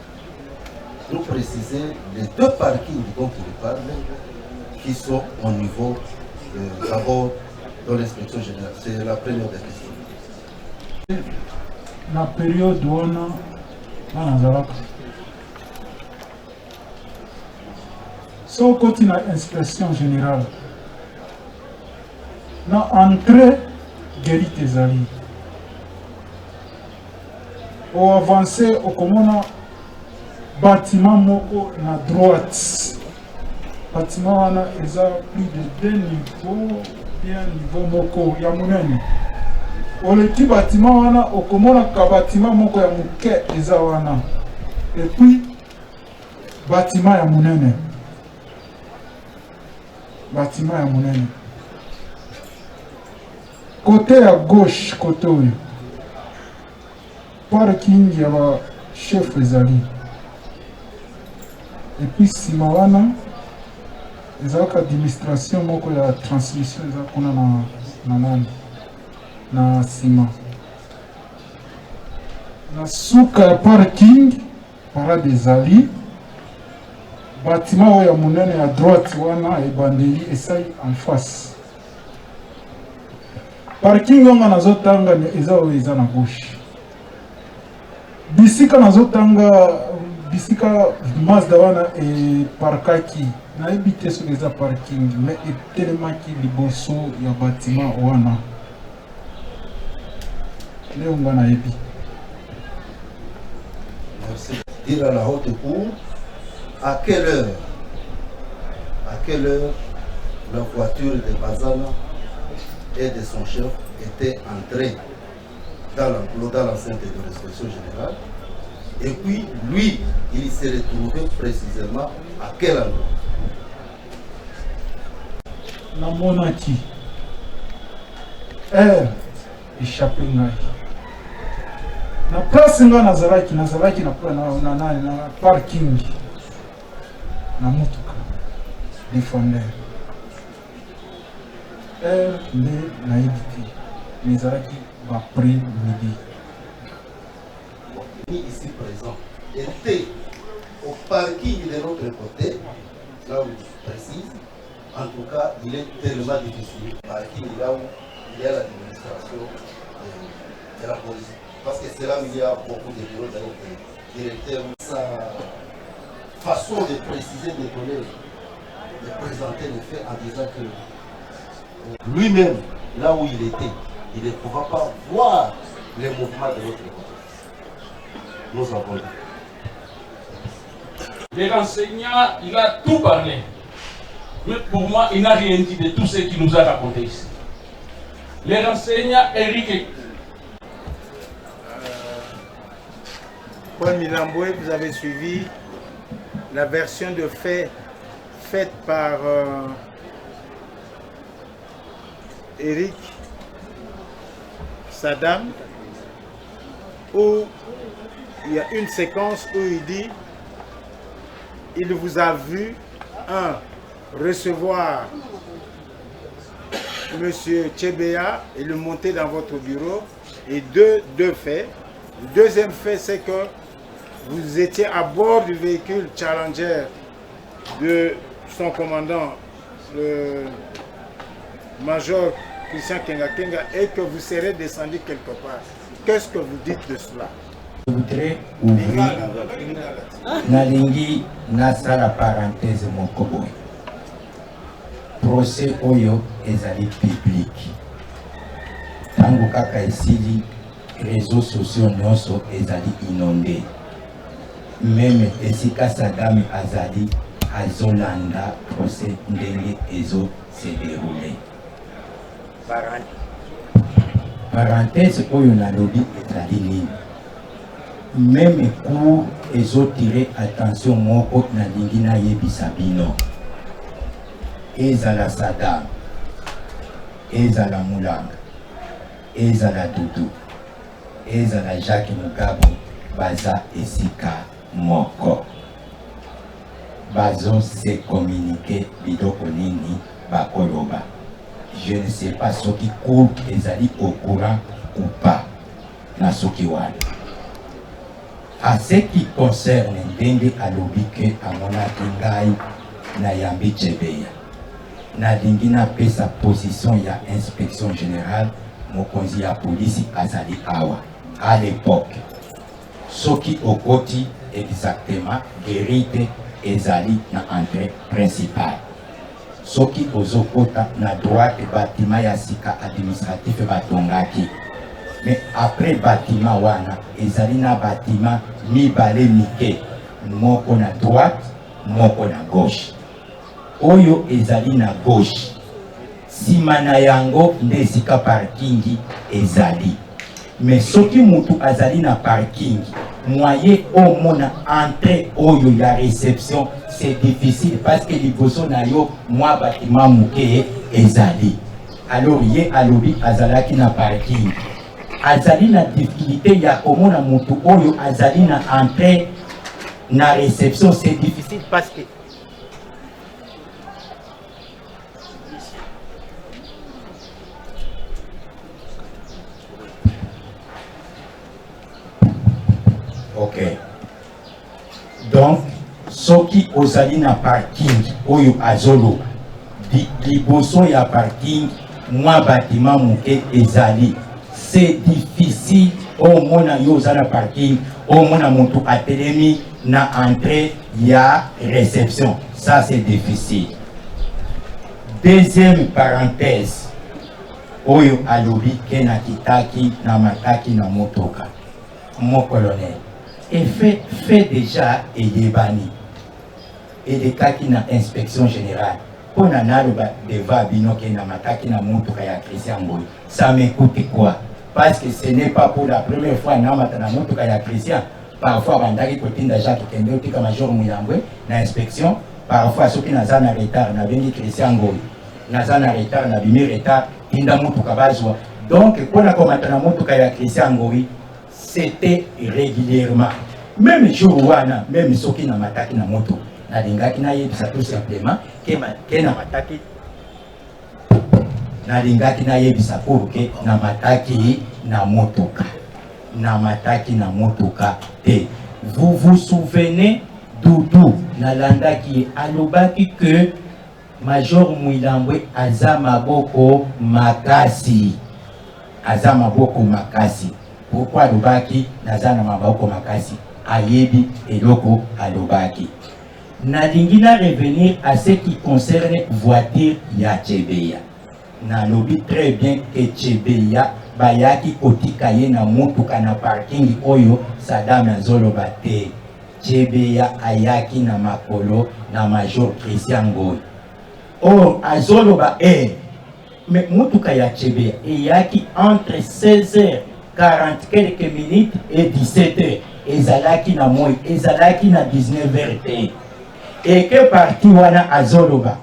les deux parkings dont il parle, qui sont au niveau d'abord de l'inspection générale. C'est la première des questions. La période où on a so côté na inspection générale na entrée guérite ezali au avancé au komona bâtiment moko na droite. Bâtiment wana eza plus de 2 niveaux, bien niveau moko ya munene. Oleki bâtiment wana okomona ka bâtiment moko ya muke eza wana. Et puis bâtiment ya munene. Bâtiment ya munene. Côté à gauche, côté oyo. Parking ya ba chef ezali. Et puis sima wana ezalaka administration moko ya transmission eza kuna na sima. Na suka ya parking parade ezali. Bâtiment oyo ya munene ya droite wana ebandeli esai en face. Parking onga nazotanga eza oyo eza na gauche. Bisika nazotanga bisika Mazda wana e parkaki na ebite so eza parking mais etelemaki liboso ya bâtiment wana. Leo nga na ebi. Merci. Dire à la haute cour à quelle heure la voiture de Bazana et de son chef était entré dans l'enclos, dans l'enceinte de l'inspection générale. Et puis, lui, il s'est retrouvé précisément à quel endroit? Na monaki. Échappé ngai. Na place nga nazalaki na parking. Na mutuka. Défendeur. Mais naïdité. Mais avec après-midi. Ici présent était au parking de l'autre côté, là où je précise. En tout cas, il est tellement difficile. Le parking là où il y a l'administration de la police. Parce que c'est là où il y a beaucoup de bureaux de directeurs. Sa façon de préciser, de donner, de présenter les faits en disant que lui-même, là où il était, il ne pourra pas voir les mouvements de l'autre côté. Nous avons dit. Les renseignants, il a tout parlé. Mais pour moi, il n'a rien dit de tout ce qu'il nous a raconté ici. Les renseignants, Eric. Paul Milamboué, vous avez suivi la version de fait faite par Eric Sadam, où il y a une séquence où il dit il vous a vu, recevoir Monsieur Tchébéa et le monter dans votre bureau, et deux faits. Le deuxième fait, c'est que vous étiez à bord du véhicule Challenger de son commandant, le major Christian Kenga Kenga, et que vous serez descendu quelque part. Qu'est-ce que vous dites de cela? Je voudrais ouvrir Nalingi Nasa la parenthèse mon koboy. Procès Oyo ezali public. Tango kaka esili réseaux sociaux nyonso ezali inondé. Même esika Sadam azali azolanda procès ndenge ezo se dérouler. Parenthèse Oyo nalobi ezali nini. Même cours ezo tirer attention moko na lingi na yebisa bino. Ezala Sadam, ezala Mulanga, ezala Dudu, ezala Jacques Mugabo, baza esika moko. Bazo se communiquer bidoko nini bakoloba. Je ne sais pas ce qui court ezali au courant ou pas na soki wana. À ce qui concerne ndenge alobike amona kingai na yambi Tchébéa. Na lingi na pesa position ya inspection générale mokonzi ya police azali awa à l'époque. Soki okoti exactement guérite ezali na entrée principale. Soki ozokota na droite bâtiment ya sika administratif batongaki. mais après bâtiment wana ezali na bâtiment mibale mike moko na droite moko na gauche oyo ezali na gauche sima na yango nde esika parking ezali mais soki mutu azali na parking moyen omona entrée oyo ya réception c'est difficile parce que liboso na yo mwa bâtiment muke ezali alors ye alobi azalaki na parking azali na difficulté ya komona mutu oyo azali na entrée na réception c'est difficile parce que ok donc soki ozali na parking oyo azolo liboso ya parking mwa bâtiment muke ezali c'est difficile omona yo ozala parking omona mutu atelemi na entrée ya réception ça c'est difficile deuxième parenthèse oyo alobi ke na kitaki na mataki na motoka mon colonel et fait déjà eyebani elekaki na inspection générale pour na naloba deva bino ke na mataki na motoka ya Christian Ngoyi ça m'écoute quoi parce que ce n'est pas pour la première fois na matana motoka ya Christian parfois bandaki kotinda Jacques Kende otika major Muyambwe na inspection parfois soki naza na retard na bengi Christian Ngoyi naza na retard na bimi retard inda motoka bazwa donc pour na komatana motoka ya Christian Ngoyi c'était régulièrement même jour wana même soki na mataki na moto na lingaki na yebisa tout simplement ke na mataki na lingaki na yebisa pour ke na mataki na motoka te vous vous souvenez Doudou na landaki alobaki que Major Mwilambwe aza maboko makasi pourquoi alobaki naza na maboko makasi ayebi eloko alobaki nalingi na revenir à ce qui concerne voiture ya Tchebeya nalobi très bien que Tchebeya bayaki kotika ye na mutuka na parking oyo Saddam azoloba te Tchebeya ayaki na makolo na Major Christian Ngoyi or azoloba mais mutuka ya Tchebeya eyaki entre 16h40 quelques minutes et 17h ezalaki na moi ezalaki na 19h et que parti wana azoloba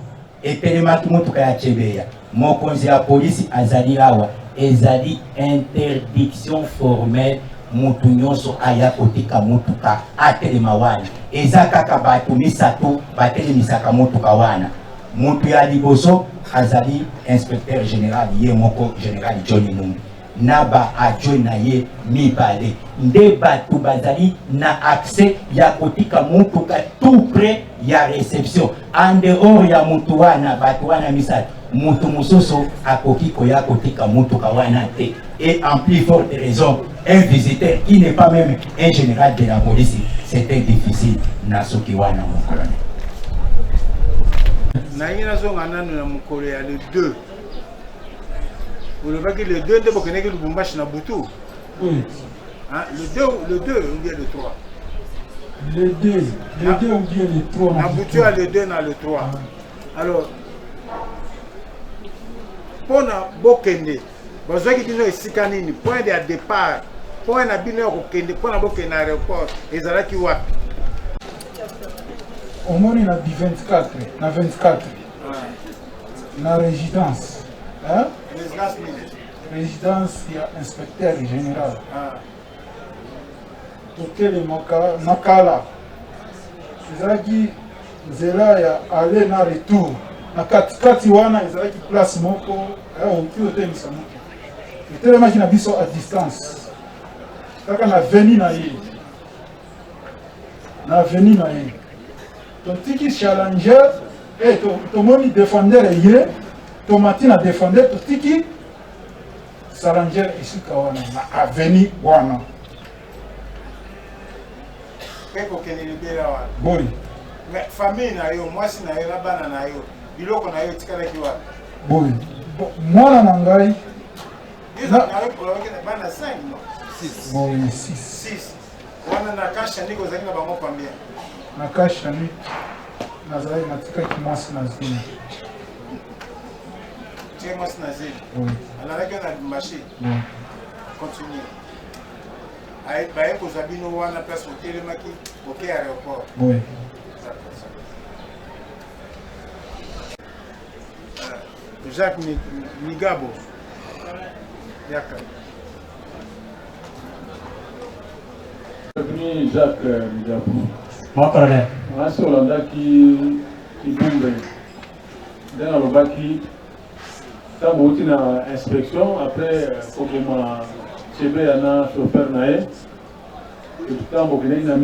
epelemaki mutuka ya Tchebeya mokonzi ya polisi azali awa ezali interdiction formelle mutu nyonso aya kotika mutuka atelema wana eza kaka bato misato batelemisaka mutuka wana mutu ya liboso azali inspecteur général ye moko général Johnny Numbi na ba adjoint na ye mibale nde bato bazali na accès ya kotika mutuka tout près ya réception en dehors ya mutu wana bato wana misato mutu musoso akoki koya kotika mutuka wana te et en plus forte raison un visiteur qui n'est pas même un général de la police c'était difficile na soki wana mon colonel na ina zonga nanu na mukolo ya le 2 vous le voyez le 2 de bokeneki Lubumbashi na butu oui hein le 2 ou bien le 3 le 2 ou bien le 3 na butu à le 2 na le 3 alors pona bokende bazwaki bino esika nini point de départ point na bino ya kokende pona bokende na aéroport ezalaki wapi omoni na 24 na résidence hein résidence ya inspecteur général totelemaka nakala ezalaki nzela ya aller na retour na katikati wana ezalaki place moko oki otemisa moto etelemaki na biso à distance kaka na veni na ye totiki challenger tomoni défender ye tomati na défender totiki challenger esika wana na aveni wana kokende libela wana boli mais famille na yo mwasi na yo na bana na yo biloko na yo tikalaki wapi boli mwana na ngai bana 5 non 6 bon 6 wana na kasha ndiko zaki na bango combien na kasha ni nazalaki natikaki mwasi na zina tie mwasi na zina oui alalaki na machine oui continue baye kozwa bino wana place otelemaki oke aéroport oui Jacques Migabo yaka Ni Jacques Migabo moi colonel mwasi olandaki kibumbe nde nalobaki ntango outi na inspection après koboma chebeya na chauffeur na ye ntango okendeki na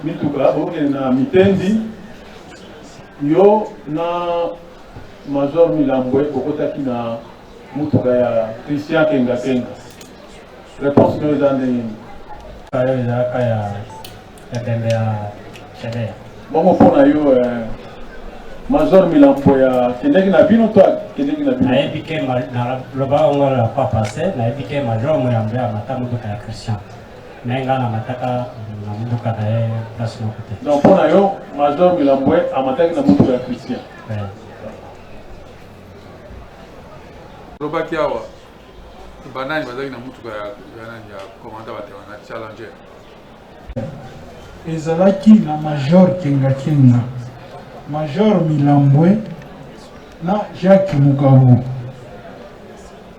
mituka okende na mitendi yo na Major Milambwe okotaki na mutuka ya Christian Kenga réponse no eza ndenge nini kayo ezalaka ya bembe ya chebeya bongo mpona yo Major Milambwe ya kendeki na bino to kendeki na bino nayebi ke naloba ngo la pas passé nayebi ke Major Milambwe amata mutuka ya Christian me nga na mataka na mutuka na ye place moko te donc mpona yo Major Milambwe amataki na mutuka ya Christian lobaki awa banani bazalaki na mutuka ya komanda batewa na challenger ezalaki na Major Kenga Major Milambwe na Jacques Mugabo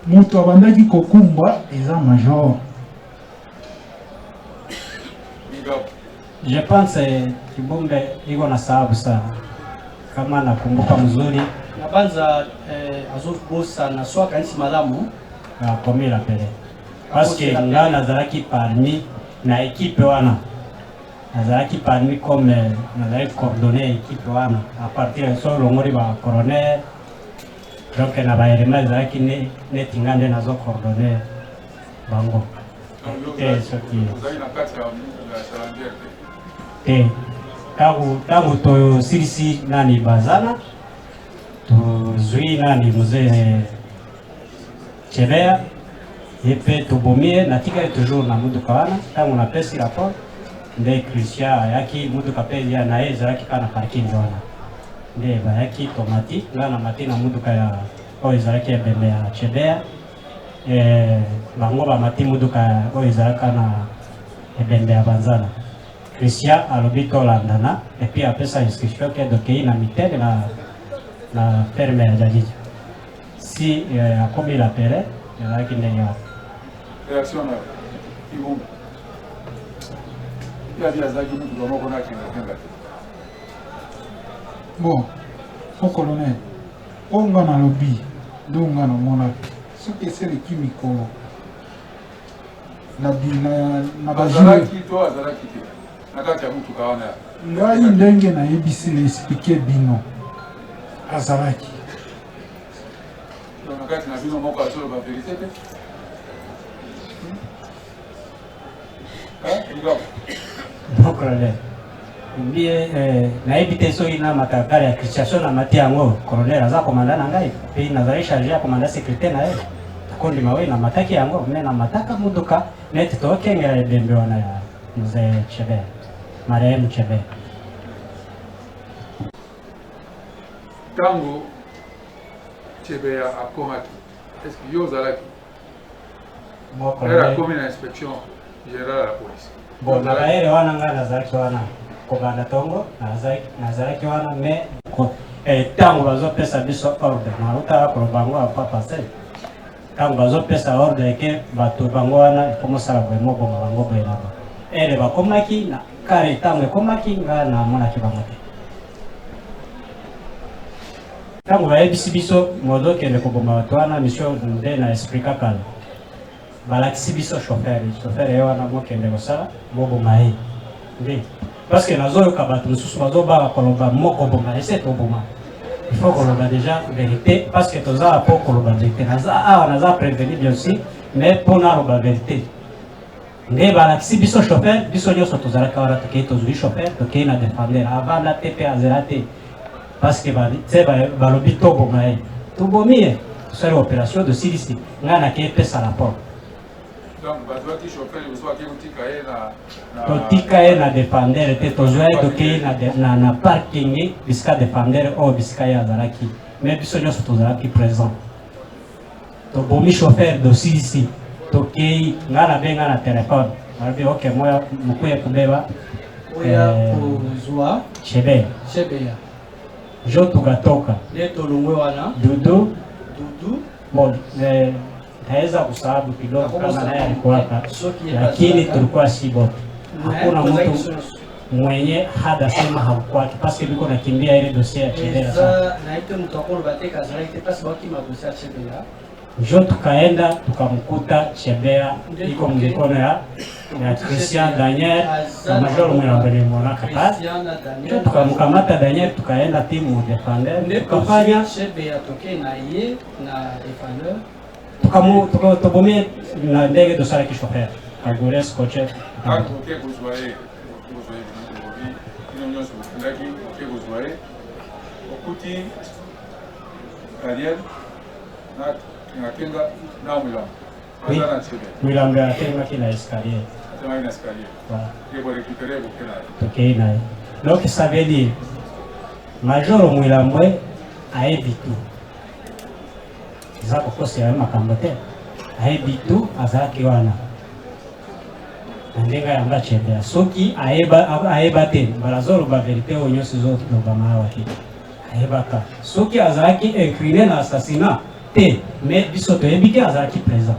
mutu abandaki kokumba eza Major je pense Kibumbe iko na sababu sana kama nakumbuka mzuri nabanza azobosa na swa kanisi malamu comme la pele parce que nga nazalaki parmi na équipe wana nazalaki parmi comme nazalaki coordonner équipe wana à partir de so longori ba colonel donc na ba élément nazalaki neti nga nde nazo coordonner bango soki tangu tosilisi nani bazana tozwi nani mzee Chebeya epe tobomie natikali toujours na muduka wana ntango napesi rapport nde Christian ayaki muduka mpe ya na ye ezalaki mpa na parking wana nde bayaki tomati nga na mati na muduka ya oyo ezalaki ebembe ya Chebeya bango bamati muduka oyo ezalaka na ebembe ya banzana Christian alobi tolandana epuis apesa inscription ke dokei na mitele na ferme ya Jadija si akomi la pere ezalaki ndenge wana réaction na Kibumbe yabi azalaki mutuka moko na kenga bon o colonel oyo nga nalobi nde nga namonaki soki eseleki mikolo na bazalaki to azalaki te na kati ya mutuka wana ngai ndenge nayebisi na explike bino azalaki na kati na bino moko azoloba verité te non colonel nayebi te soki na matakala ya christiation na mati yango colonel aza komanda na ngai mpe nazali charge ya komanda sécurité na ye nakondima oyo namataki yango me namataka muduka neti tokengela ebembe wana ya mzee Chebeya marehemu Chebeya ntango Chebeya akomaki est ce que yo ozalaki akomi na inspection générale ya la police bon na baere wana nga nazalaki wana kobanda ntongo nazalaki wana me ntango bazopesa biso ordre nautaka koloba yango apa pasel ntango bazopesa ordre eke bato bango wana ekomosala boye mobongo bango boye na ba ere bakomaki na kare ntango ekomaki nga namonaki bango te ntango bayebisi biso mozokende koboma bato wana mission nde na esprit kaka balakisi biso chauffeur ye wana mokende kosala moboma ye nde parce que nazoyoka bato mosusu bazobaka koloba moko boma ese toboma il faut koloba déjà vérité parce que tozala mpo koloba vérité naza awa naza prévenu bien sûr mais mpo naloba vérité nde balakisi biso chauffeur biso nyonso tozalaka wana tokei tozwi chauffeur tokei na défendeur avanda te mpe azela te parce que balobi toboma ye tobomi ye tosali opération de silisi ngai nake epesa rapport totika ye na dépendere te tozwa ye tokei na parking bisika dépendere oyo bisika ye azalaki mais biso nyonso tozalaki présent tobomi chauffeur de silisi tokei ngai nabenga na telefone alobi ok moya mokuye kubeba oya kozwa shebeya jo tukatoka nde tolongwe wana dudu bon naweza kusababu kidogo kama naye alikuwaka, lakini tulikuwa si bote. Hakuna mtu mwenye hada sema haukwaki paske biko nakimbia ile dossier ya Chedera sana. Jo tukaenda tukamkuta Chebea iko mikono ya Christian Daniel na Major Mwambele Monaka pale. Tukamkamata Daniel tukaenda timu defender tukafanya Chebea tokee na ye na defender tukatobomia na ndege dosara kishofera agores koche okuti Daniel na kinga na mulam milambe atenga kila escalier atema escalier et pour récupérer vos clés tokei naye donc ça veut dire Major Mwilambwe ayebi tu za kokosela makambo te ayebi tu azalaki wana na ndenge yanga Chebea soki ayeba te balazoloba verité oyo nyonso ezoloba mawa te ayebaka soki azalaki incliné na assassinat te mais biso toyebi te azalaki présent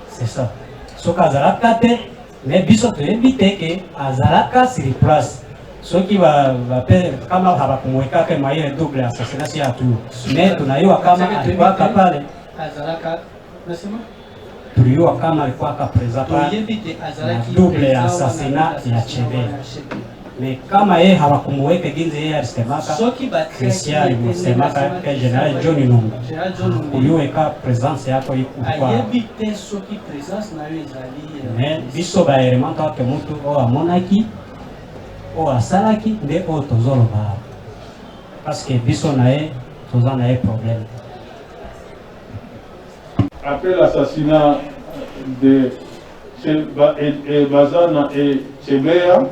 c'est ça soki azalaka te mais biso toyebi te ke azalaka sur place soki kama habakumwekaka maile double assassinat ya tu mais tunaiwa kama alikuwa pale azalaka nasema tuliwa kama alikuwa présent pale double assassinat ya Chebea mais kama yeye hawakumweka ginzi yeye alisemaka Christian alisemaka kwa General John Nungu uliweka presence yako ikuwa ayebite soki presence na yo ezali mais biso ba element ka mutu o amonaki o asalaki nde o tozoloba parce que biso na ye toza na ye problème. Après l'assassinat de Bazana et Chebea,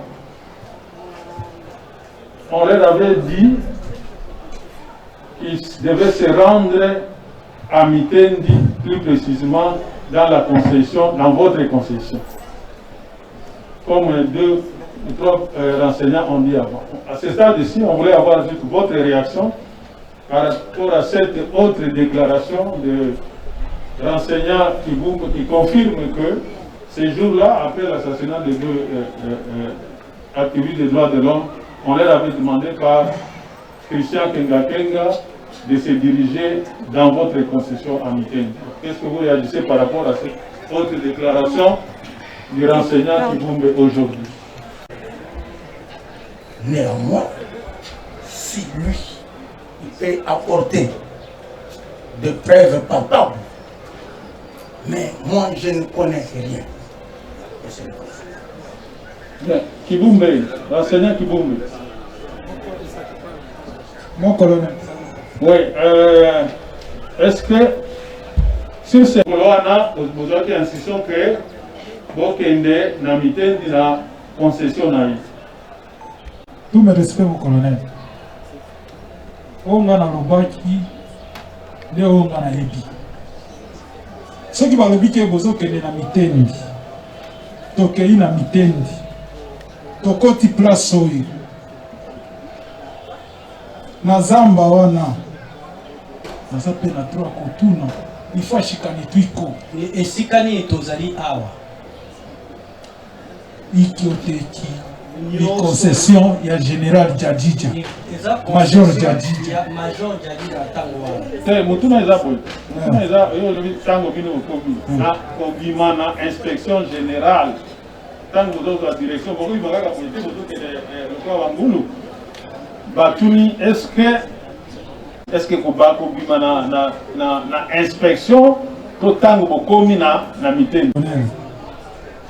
on leur avait dit qu'ils devaient se rendre à Mitendi, plus précisément dans la concession, dans votre concession. Comme deux ou trois renseignants ont dit avant. À ce stade-ci, on voulait avoir juste votre réaction par rapport à cette autre déclaration de renseignants qui confirme que ces jours-là, après l'assassinat de deux activistes des droits de l'homme, on leur avait demandé par Christian Kenga de se diriger dans votre concession à Mitendi. Qu'est-ce que vous réagissez par rapport à cette autre déclaration du renseignant Kibumbe aujourd'hui? Néanmoins, si lui, il peut apporter de preuves palpables, mais moi, je ne connais rien. Kibumbe, l'enseignant Kibumbe. Mon colonel. Oui, est-ce que sur ce point-là, vous avez insisté que vous avez une concession? Tous mes respects, mon colonel. On a lobaki, de on a lebi. Ceux qui vont lebi que vous avez na Mitendi, tokei na Mitendi, tokoti place oyo. Na zamba wana, naza pe na droit kotuna, il faut ashikani tuiko. Esikani tozali awa. Ikioteki. Les concessions, il y a général Djadidja, Major Djadidja. Major Djadidja Tangoa. C'est Mutuna Ezapo. Mutuna Ezapo, il y a Tango Bino Kobi. Na Kobima na inspection générale. Tango dans la direction, beaucoup de bagages politiques, beaucoup de le corps Wangulu. Batuni, est-ce que Kobima na inspection, to Tango Bokomi na Mitendi.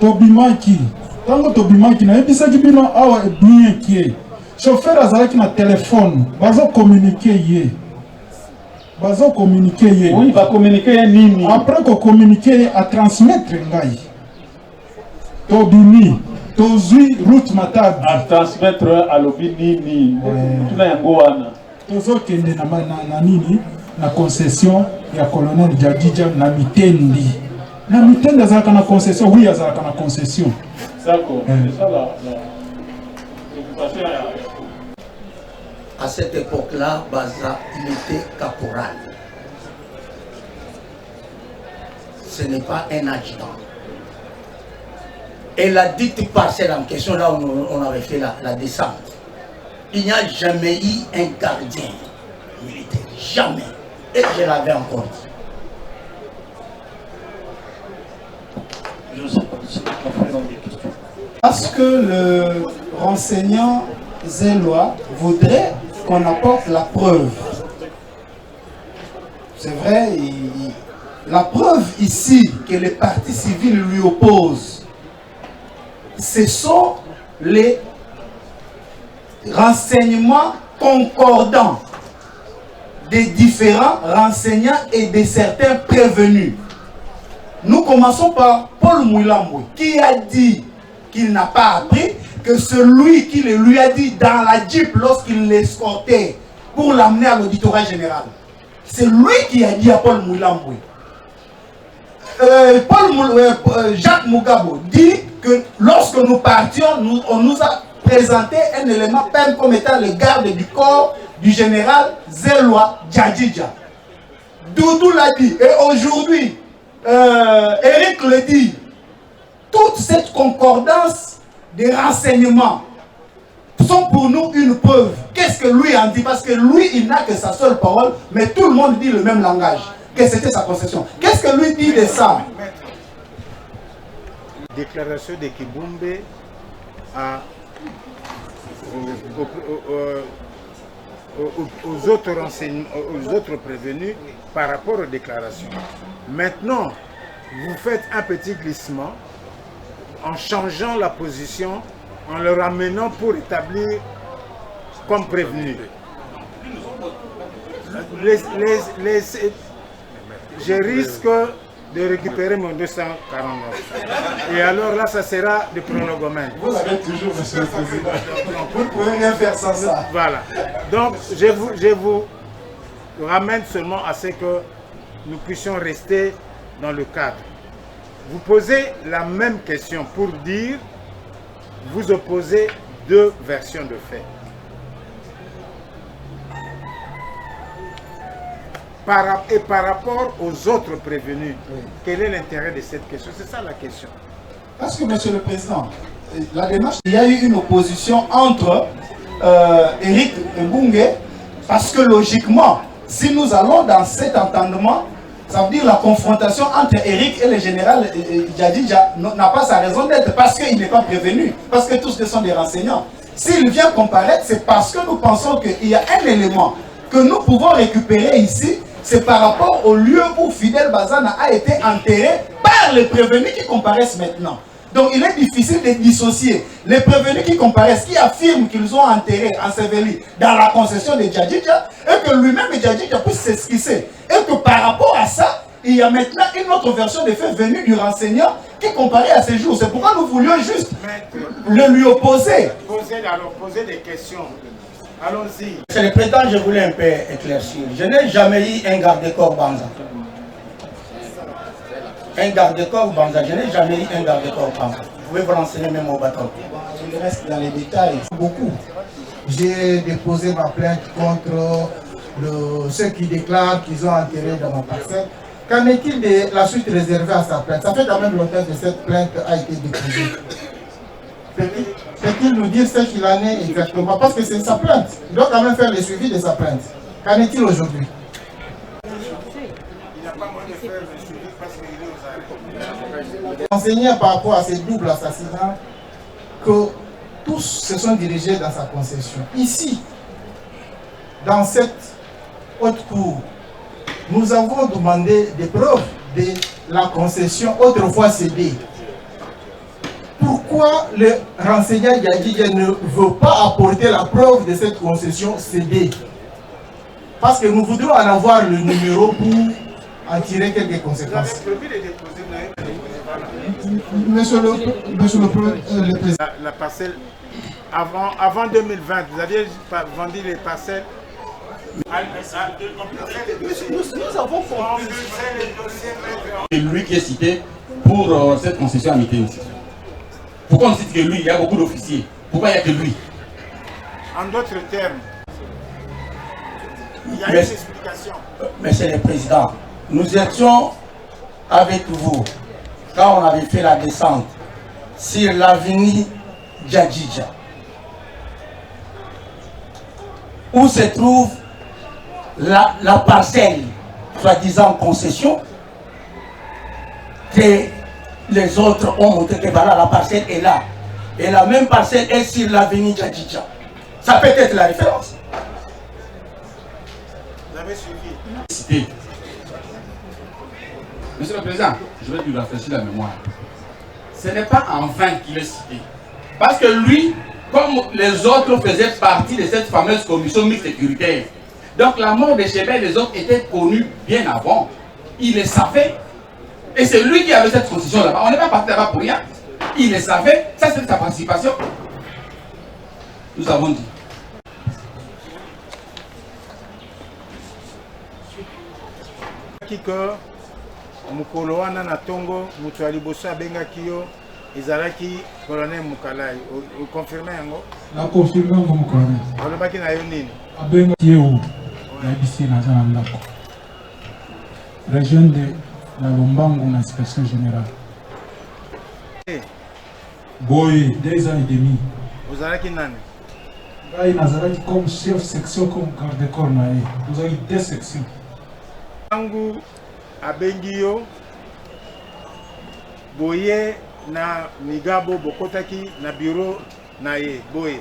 Kobima qui? Tango tobimaki na ebisaki bino awa bien qui chauffeur azalaki na téléphone bazo communiquer ye bazo communiquer. Oui, va communiquer nini. Après qu'on communiquer à transmettre ngai. Tobini, tozui route matad. À transmettre à l'obini nini. Tuna yango wana. Tozo kende na nini na concession ya colonel Jadija na Mitendi. Na Mitendi azalaka na concession, oui azalaka na concession. D'accord. C'est ça la préoccupation. À cette époque-là, Baza, il était caporal. Ce n'est pas un adjudant. Et la dite parcelle en question, là où on avait fait la descente, il n'y a jamais eu un gardien militaire. Jamais. Et je l'avais encore dit. Parce que le renseignant zélois voudrait qu'on apporte la preuve. C'est vrai, la preuve ici que les partis civils lui opposent, ce sont les renseignements concordants des différents renseignants et de certains prévenus. Nous commençons par Paul Mouilamboué, qui a dit qu'il n'a pas appris, que celui qui le lui a dit dans la Jeep lorsqu'il l'escortait pour l'amener à l'auditorat général, c'est lui qui a dit à Paul Mouilamboué. Jacques Mugabo dit que lorsque nous partions, on nous a présenté un élément peine comme étant le garde du corps du général Zélois Djadidja. Doudou l'a dit, et aujourd'hui, Eric le dit. Toute cette concordance des renseignements sont pour nous une preuve. Qu'est-ce que lui en dit? Parce que lui, il n'a que sa seule parole, mais tout le monde dit le même langage. Que c'était sa concession. Qu'est-ce que lui dit de ça? Déclaration de Kibumbe aux autres prévenus par rapport aux déclarations. Maintenant, vous faites un petit glissement en changeant la position, en le ramenant pour établir comme prévenu. Je risque de récupérer mon 249. Et alors là, ça sera du prolegomène. Vous avez toujours, monsieur le Président. Vous ne pouvez rien faire sans ça. Voilà. Donc, je vous ramène seulement à ce que nous puissions rester dans le cadre. Vous posez la même question pour dire, vous opposez deux versions de faits. Par rapport aux autres prévenus, quel est l'intérêt de cette question? C'est ça la question. Parce que, monsieur le Président, la démarche, il y a eu une opposition entre Eric Mbunge, parce que logiquement, si nous allons dans cet entendement, ça veut dire la confrontation entre Eric et le général Djadidja n'a pas sa raison d'être, parce qu'il n'est pas prévenu, parce que tous sont des renseignants. S'il vient comparaître, c'est parce que nous pensons qu'il y a un élément que nous pouvons récupérer ici, c'est par rapport au lieu où Fidel Bazana a été enterré par les prévenus qui comparaissent maintenant. Donc il est difficile de dissocier les prévenus qui comparaissent, qui affirment qu'ils ont enterré, enseveli dans la concession de Djadidja, et que lui-même Djadidja puisse s'esquisser. Et que par rapport à ça, il y a maintenant une autre version des faits venue du renseignant qui comparait à ces jours. C'est pourquoi nous voulions juste le lui opposer. Poser des questions. Allons-y. C'est le président, je voulais un peu éclaircir. Je n'ai jamais eu un garde-corps Banza. Un garde-corps Banza, je n'ai jamais eu un garde-corps Banza. Vous pouvez vous renseigner même au bâton. Je reste dans les détails. Beaucoup. J'ai déposé ma plainte contre ceux qui déclarent qu'ils ont enterré dans ma parcelle. Qu'en est-il de la suite réservée à sa plainte? Ça fait quand même longtemps que cette plainte a été déposée. Peut-il nous dire ce qu'il en est exactement? Parce que c'est sa plainte. Il doit quand même faire le suivi de sa plainte. Qu'en est-il aujourd'hui? Il n'a pas moyen de faire le suivi parce qu'il est aux arrêts. Enseigner par rapport à ces doubles assassinats que tous se sont dirigés dans sa concession. Ici, dans cette haute cour, nous avons demandé des preuves de la concession autrefois cédée. Pourquoi le renseignant Djadidja ne veut pas apporter la preuve de cette concession cédée? parce que nous voudrons en avoir le numéro pour en tirer quelques conséquences. Monsieur le Président. La parcelle, avant 2020, vous aviez vendu les parcelles. Nous avons compris. C'est lui qui est cité pour cette concession à Miteni. Pourquoi on cite que lui? Il y a beaucoup d'officiers. Pourquoi il n'y a que lui? En d'autres termes, il y a une explication. Monsieur le Président, nous étions avec vous quand on avait fait la descente sur l'avenue Djadjidja, où se trouve la parcelle, soi-disant concession, que les autres ont montré que voilà, la parcelle est là. Et la même parcelle est sur l'avenue Djadjidja. Ça peut être la référence. Vous avez suivi. Cité. Monsieur le Président, je vais lui rafraîchir la mémoire. Ce n'est pas en vain qu'il est cité. Parce que lui, comme les autres faisaient partie de cette fameuse commission mixte sécuritaire, donc la mort de Chébet et les autres étaient connus bien avant. Il les savait. Et c'est lui qui avait cette concession là-bas. On n'est pas parti là-bas pour rien. Il les savait. Ça, c'est sa participation. Nous avons dit. Que mukolo wana na tongo mutu aliboso abengaki yo ezalaki colonel Mukalai. Vous confirmez yango? Na confirme yango mon colonel. Olobaki na yo nini? Abengaki ye na bisi na za na ndako. Région de la Lombango na inspection générale. Boy, 2 ans et demi. Ozalaki nani? Ngai nazalaki comme chef section comme garde corps na ye. Nous avons 2 sections. Tangu abengi yo boye na migabo bokotaki na bureau na ye boye.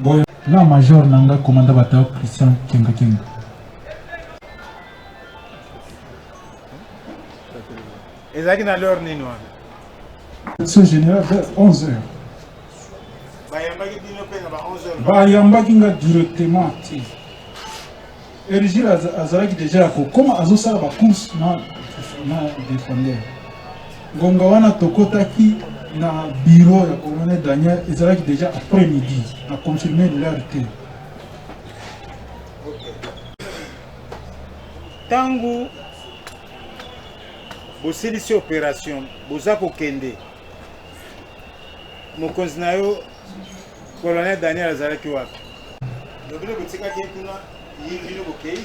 Boye na major nanga commandant batao Christian Kenga Kenga. Ezaki na l'heure nini wana? Section générale vers 11h. Bayambaki bino pe na ba 11h. Bayambaki nga directement ti. Erigir azalaki déjà comment azosala ba course na défendre. Ngonga wana tokotaki na bureau ya colonel Daniel ezalaki déjà après-midi na confirmer l'heure te. Tangu bosilisi opération boza kokende mokonzi na yo colonel Daniel azalaki wapi? Dobino botikaki kuna yingino bokei.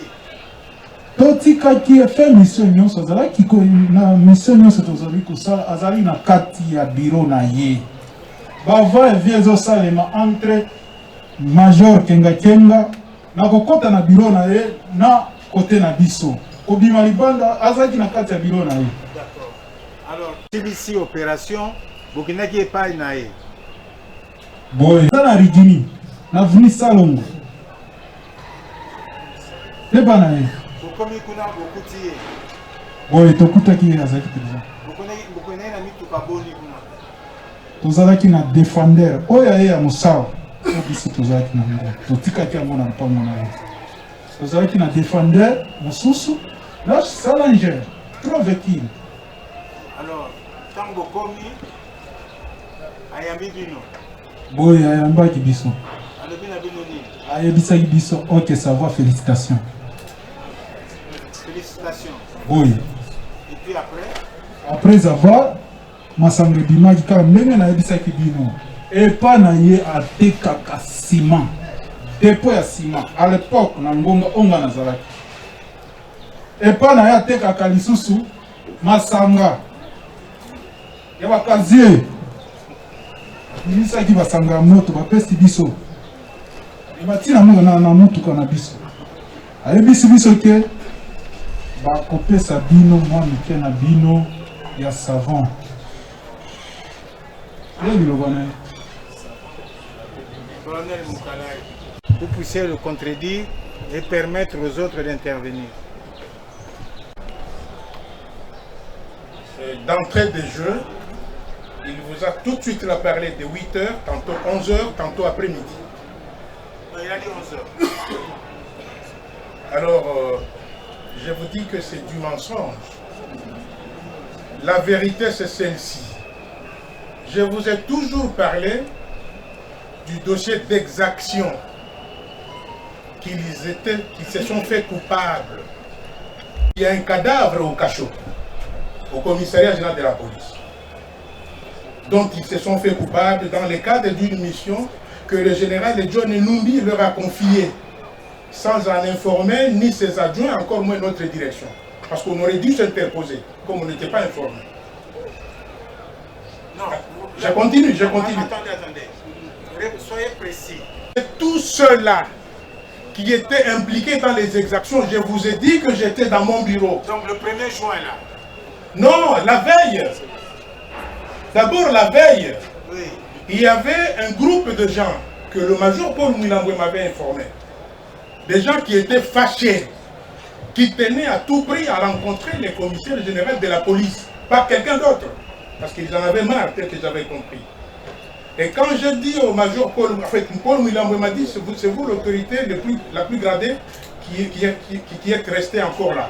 Totikaki efe mission nyonso azalaki na mission nyonso tozali kosala azali na kati ya bureau na ye. Bava evie ezosalema entre major Kenga Kenga na kokota na bureau na ye na kote na biso. Kobima libanda azalaki na kati ya bureau na ye. D'accord. Alors, silisi opération bokendaki epai na ye. Boye na Rigini na vuni Salongo. Eba na ye. Bokomi kuna bokuti ye. Boye tokutaki ye azalaki déjà. Bokonei na mituka boni kuna. Tozalaki na défendeur oyo ye ya mosawa. Obisi tozalaki na ngo. Totikaki yango na mpango na ye. Tozalaki na défendeur mosusu na Salanger. Trop vécu. Alors, tant bokomi ayambi bino. Boye ayambaki biso. Alobi na bino nini? Ayebisaki biso ok ça va félicitations. Félicitations. Oui. Et puis après? Après avoir Masanga bimaki kaka ndenge nayebisaki bino epa na ye atekaka ciment dépôt ya ciment à l'époque na ngonga onga nazalaki epa na ye atekaka lisusu masanga ya bakazie bimisaki basanga ya moto bapesi biso batina mongo na motuka na biso ayebisi biso ke bakopesa bino mwa mike na bino ya savon. Colonel Mukalai, vous puissiez le contredire et permettre aux autres d'intervenir. D'entrée de jeu, il vous a tout de suite parlé de 8h, tantôt 11h, tantôt après-midi. Il a dit 11h. Alors, je vous dis que c'est du mensonge. La vérité, c'est celle-ci. Je vous ai toujours parlé du dossier d'exaction qu'ils se sont fait coupables. Il y a un cadavre au cachot, au commissariat général de la police, dont ils se sont fait coupables dans le cadre d'une mission que le général John Numbi leur a confiée, sans en informer ni ses adjoints, encore moins notre direction. Parce qu'on aurait dû s'interposer, comme on n'était pas informé. Non, je continue. Attendez. Soyez précis. Tous ceux-là qui étaient impliqués dans les exactions, je vous ai dit que j'étais dans mon bureau. Donc le 1er juin là? Non, la veille. D'abord la veille. Oui. Il y avait un groupe de gens que le major Paul Milambwe m'avait informé. Des gens qui étaient fâchés, qui tenaient à tout prix à rencontrer le commissaire général de la police, pas quelqu'un d'autre. Parce qu'ils en avaient marre, tel que j'avais compris. Et quand je dis au major Paul, en fait, Paul Milambwe m'a dit, c'est vous l'autorité la plus gradée qui est restée encore là.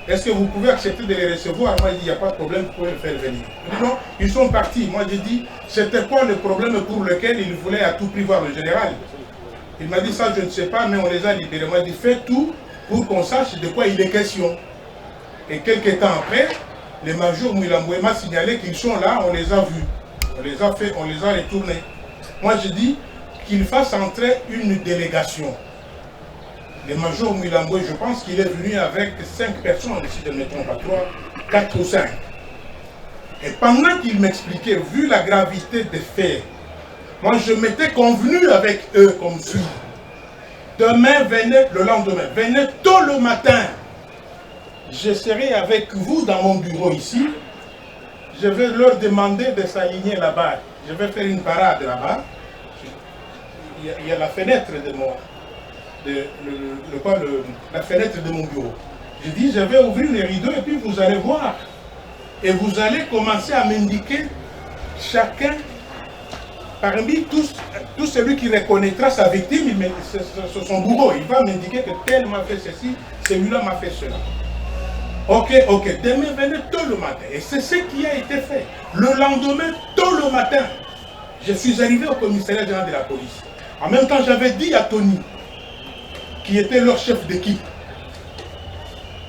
Est-ce que vous pouvez accepter de les recevoir? Moi, il dit, il n'y a pas de problème, vous pouvez les faire venir. Il dit, non, ils sont partis. Moi, j'ai dit, c'était quoi le problème pour lequel ils voulaient à tout prix voir le général? Il m'a dit, ça, je ne sais pas, mais on les a libérés. Moi, j'ai dit, fais tout pour qu'on sache de quoi il est question. Et quelques temps après, le major Milambwe m'a signalé qu'ils sont là, on les a vus. On les a fait, on les a retournés. Moi, je dis qu'il fasse entrer une délégation. Le major Milambwe, je pense qu'il est venu avec 5 personnes, si je ne me trompe pas, 3, 4 ou 5. Et pendant qu'il m'expliquait, vu la gravité des faits, moi je m'étais convenu avec eux comme suit. Demain, venez, le lendemain, venez tôt le matin. Je serai avec vous dans mon bureau ici. Je vais leur demander de s'aligner là-bas. Je vais faire une parade là-bas. Il y a la fenêtre de moi. La fenêtre de mon bureau. Je dis, je vais ouvrir les rideaux et puis vous allez voir. Et vous allez commencer à m'indiquer chacun, parmi tous celui qui reconnaîtra sa victime, c'est son bourreau. Il va m'indiquer que tel m'a fait ceci, celui-là m'a fait cela. Ok, demain venez tôt le matin. Et c'est ce qui a été fait. Le lendemain, tôt le matin, je suis arrivé au commissariat général de la police. En même temps, j'avais dit à Tony, qui était leur chef d'équipe,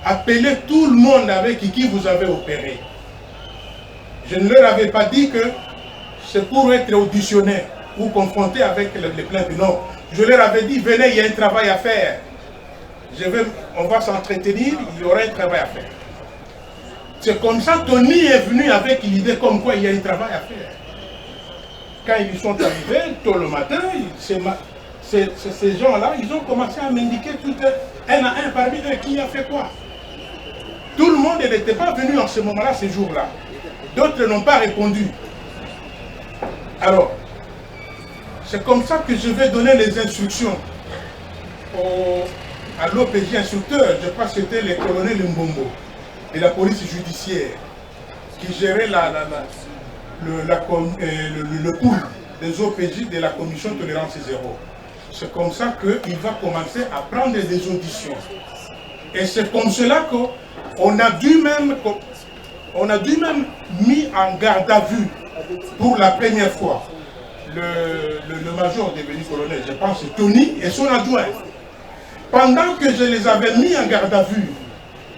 appelez tout le monde avec qui vous avez opéré. Je ne leur avais pas dit que c'est pour être auditionné ou confronté avec les plaintes. Non, je leur avais dit, venez, il y a un travail à faire. On va s'entretenir, il y aura un travail à faire. C'est comme ça que Tony est venu avec l'idée comme quoi il y a un travail à faire. Quand ils sont arrivés, tôt le matin, ces gens-là, ils ont commencé à m'indiquer tout un à un parmi eux qui a fait quoi. Tout le monde n'était pas venu en ce moment-là, ces jours-là. D'autres n'ont pas répondu. Alors, c'est comme ça que je vais donner les instructions à l'OPJ instructeur. Je crois que c'était le colonel Mbombo de la police judiciaire qui gérait le pool des OPJ de la commission tolérance zéro. C'est comme ça qu'il va commencer à prendre des auditions. Et c'est comme cela qu'on a dû même mis en garde à vue pour la première fois le major devenu colonel, je pense, Tony et son adjoint. Pendant que je les avais mis en garde à vue,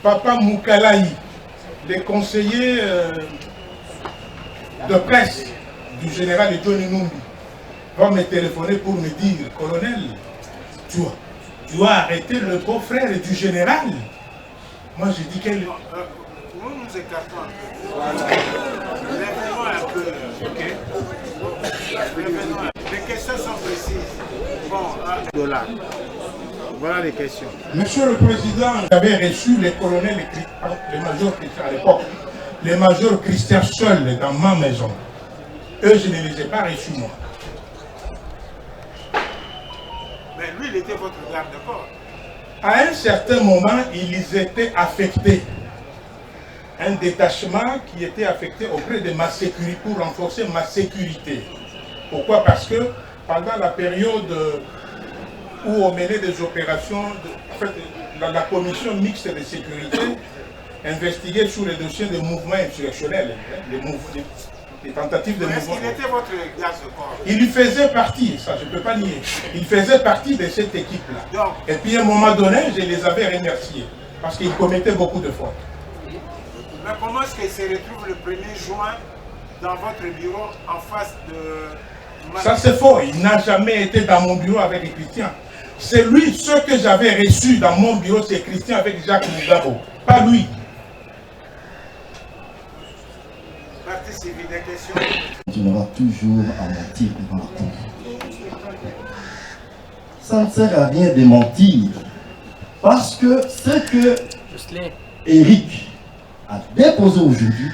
Papa Moukalaï, les conseillers de presse du général John Numbi, va me téléphoner pour me dire, colonel, tu dois arrêter le beau-frère du général. Moi, j'ai dit qu'elle... Nous nous écartons un peu. Voilà. Lèvez-nous un peu. Ok. Lèvez-nous. Les questions sont précises. Bon, $. Voilà les questions. Monsieur le Président, j'avais reçu les colonels, les majors Christian à l'époque, les majors Christian seuls dans ma maison. Eux, je ne les ai pas reçus, moi. Mais lui, il était votre garde-corps. À un certain moment, ils étaient affectés. Un détachement qui était affecté auprès de ma sécurité, pour renforcer ma sécurité. Pourquoi? Parce que pendant la période où on menait des opérations, en fait, la commission mixte de sécurité investiguait sur les dossiers de mouvements insurrectionnels, les tentatives de mouvements. Est-ce qu'il était votre garde de corps? Il faisait partie, ça je ne peux pas nier, il faisait partie de cette équipe-là. Et puis à un moment donné, je les avais remerciés, parce qu'ils commettaient beaucoup de fautes. Mais comment est-ce qu'il se retrouve le 1er juin dans votre bureau en face de... Ça c'est faux, il n'a jamais été dans mon bureau avec les Christians. C'est lui, ce que j'avais reçu dans mon bureau, c'est Christian avec Jacques Mugabo, pas lui. On continuera toujours à mentir devant la cour. Ça ne sert à rien de mentir, parce que ce que Eric a déposé aujourd'hui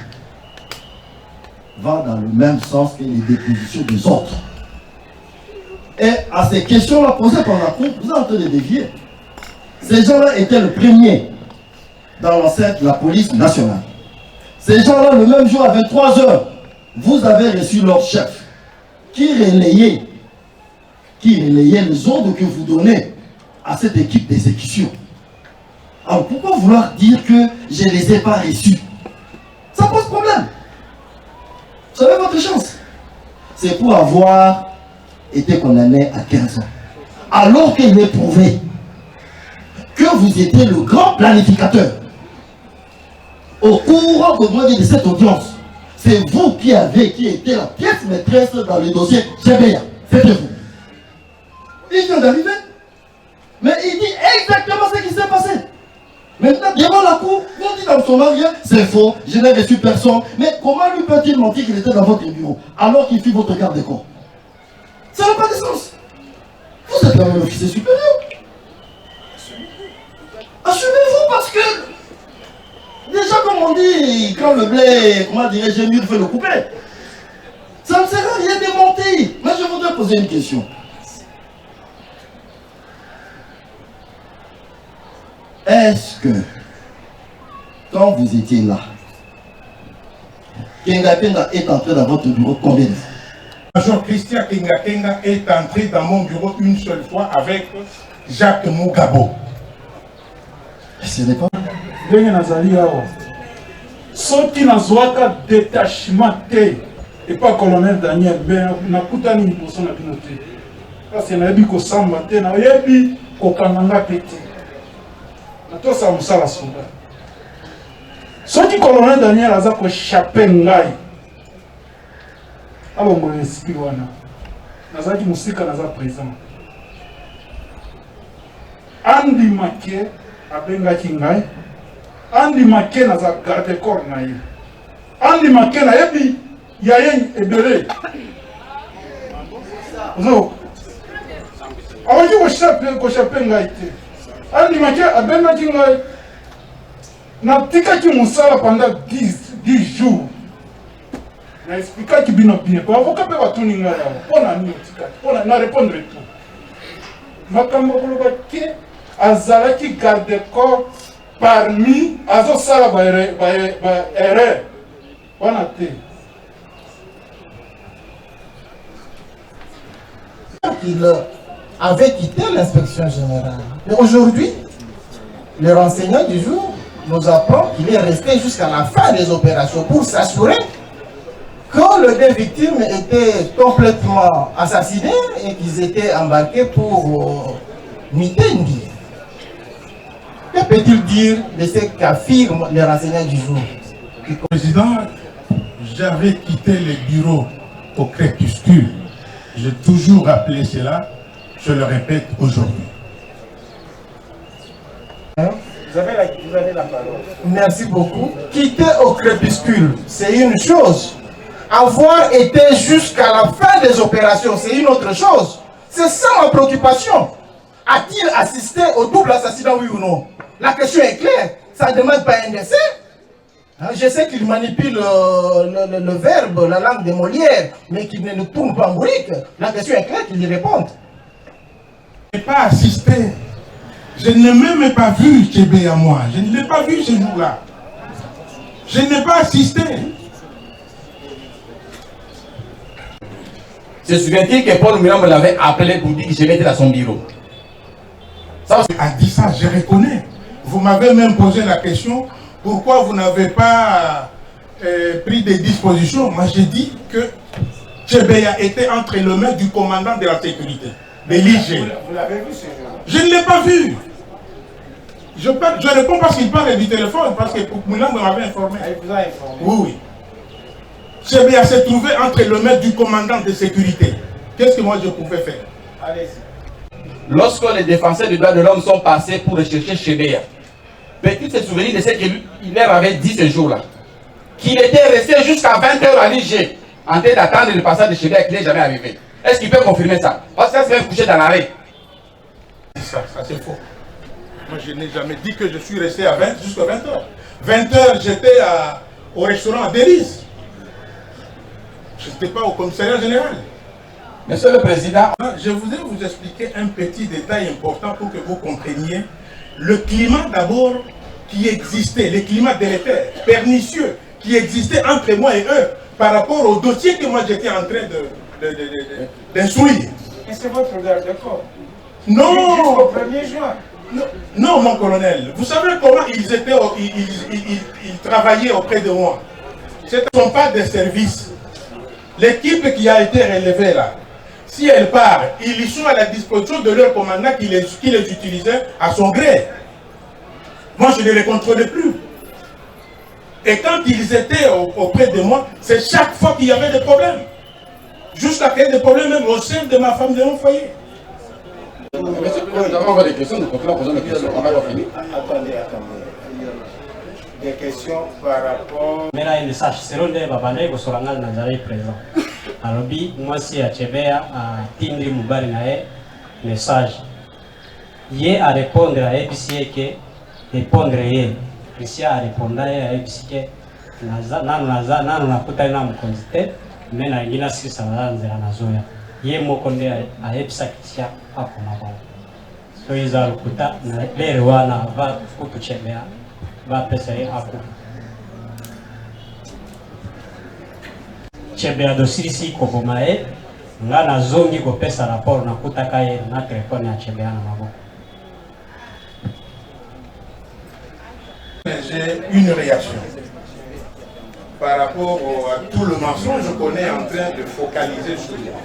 va dans le même sens que les dépositions des autres. Et à ces questions-là posées par la cour, vous êtes en train de dévier. Ces gens-là étaient le premier dans l'enceinte de la police nationale. Ces gens-là, le même jour à 23 h, vous avez reçu leur chef qui relayait les ordres que vous donnez à cette équipe d'exécution. Alors pourquoi vouloir dire que je ne les ai pas reçus? Ça pose problème. Vous avez votre chance. C'est pour avoir été condamné à 15 ans. Alors qu'il est prouvé que vous étiez le grand planificateur. Au cours de cette audience, c'est vous qui étiez la pièce maîtresse dans le dossier Chebeya. C'était vous. Il vient d'arriver. Mais il dit exactement ce qui s'est passé. Maintenant, devant la cour, vous dites dans son arrière, c'est faux, je n'ai reçu personne. Mais comment lui peut-il mentir qu'il était dans votre bureau alors qu'il fit votre garde de corps? Ça n'a pas de sens. Vous êtes quand même l'officier supérieur. Assumez-vous parce que déjà, comme on dit, quand le blé, comment dirais-je, mieux de faire le couper. Ça ne sert à rien de mentir. Mais je voudrais poser une question. Est-ce que, quand vous étiez là, Kenga Kenga est entré dans votre bureau combien de fois? Major Christian Kenga Kenga est entré dans mon bureau une seule fois avec Jacques Mugabo. Ce n'est pas... ndenge nazali awa soki nazwaka détachement te epa colonel Daniel me nakutani liboso na bino te kasi nayebi kosamba te nayebi kokanganga pe te natosala mosala soda soki colonel Daniel aza kochape ngai alongola esprit wana nazalaki mosika naza présent andimake abengaki ngai andimake naza garde corps na ye andimake nayebi yaye ebele awaki kochape ngai te andimake abengaki ngai natikaki mosala pendant 10 jours naexplikaki bino bien bavoka mpe batuni ngai awa mpona nini otikaki mpona na répondre tout makambo koloba ke azalaki garde corps parmi azosala ba erreur wana te. Il avait quitté l'inspection générale. Mais aujourd'hui, le renseignement du jour nous apprend qu'il est resté jusqu'à la fin des opérations pour s'assurer que les deux victimes étaient complètement assassinés et qu'ils étaient embarqués pour Mitendi. Que peut-il dire de ce qu'affirme les renseignements du jour? Président, j'avais quitté le bureau au crépuscule. J'ai toujours rappelé cela, je le répète aujourd'hui. Vous avez la parole. Merci beaucoup. Quitter au crépuscule, c'est une chose. Avoir été jusqu'à la fin des opérations, c'est une autre chose. C'est ça ma préoccupation. A-t-il assisté au double assassinat, oui ou non? La question est claire. Ça ne demande pas un décès. Je sais qu'il manipule le verbe, la langue de Molière, mais qu'il ne tourne pas en brique. La question est claire, qu'il y réponde. Je n'ai pas assisté. Je n'ai même pas vu Chebeya moi. Je ne l'ai pas vu ce jour-là. Je n'ai pas assisté. Se souvient-il que Paul Mulambo l'avait appelé pour dire que je vais être dans son bureau? Ça, a dit ça, je reconnais. Vous m'avez même posé la question, pourquoi vous n'avez pas pris des dispositions? Moi j'ai dit que Chebeya était entre les mains du commandant de la sécurité, de l'IG. Vous l'avez vu ce jour? Je ne l'ai pas vu. Je réponds parce qu'il parle du téléphone, parce que Moulang m'avait informé. Il vous a informé? Oui, oui. Chebeya s'est trouvé entre les mains du commandant de sécurité. Qu'est-ce que moi je pouvais faire? Allez-y. Lorsque les défenseurs des droits de l'homme sont passés pour rechercher Chebeya, peut-il se souvenir de ce qu'il leur avait dit ce jour-là? Qu'il était resté jusqu'à 20h à l'IG, en train d'attendre le passage de Chebeya qui n'est jamais arrivé. Est-ce qu'il peut confirmer ça? Parce que ça s'est même couché dans l'arrêt. Ça c'est faux. Moi je n'ai jamais dit que je suis resté jusqu'à 20h. 20h j'étais au restaurant à Belize. Je n'étais pas au commissariat général. Monsieur le Président, je voudrais vous expliquer un petit détail important pour que vous compreniez le climat d'abord qui existait, le climat délétère, pernicieux, qui existait entre moi et eux par rapport au dossier que moi j'étais en train d'instruire. Et c'est votre garde de corps? Non! Jusqu'au 1er juin. Non, mon colonel. Vous savez comment ils travaillaient auprès de moi? Ce ne sont pas des services. L'équipe qui a été relevée là, si elle part, ils sont à la disposition de leur commandant qui les utilisait à son gré. Moi, je ne les contrôlais plus. Et quand ils étaient auprès de moi, c'est chaque fois qu'il y avait des problèmes. Jusqu'à qu'il y ait des problèmes même au sein de ma femme, de mon foyer. Monsieur le Président, nous avons encore des questions, nous continuons à poser des questions. On va pas finir. Attendez. Des questions par rapport... Mais là, un message, c'est l'un des babalais qui sont présents. Alors, moi, si à Chebeya, à Tindri Moubari, message. Il à répondre à EBC que répondre ici à répondre à EBC que nous nakuta na mkonzite mais na ingina sisi sabanzira nazoya ye mokonde a EBC kisha hapo na bwana so iza rukuta na lero wana va kutuchemea va pesa hapo Chebeya dosirisi kobomae nga na zongi ko pesa rapport nakuta kaye na telefone ya Chebeya na maboko. J'ai une réaction par rapport à tout le mensonge qu'on est en train de focaliser sur moi.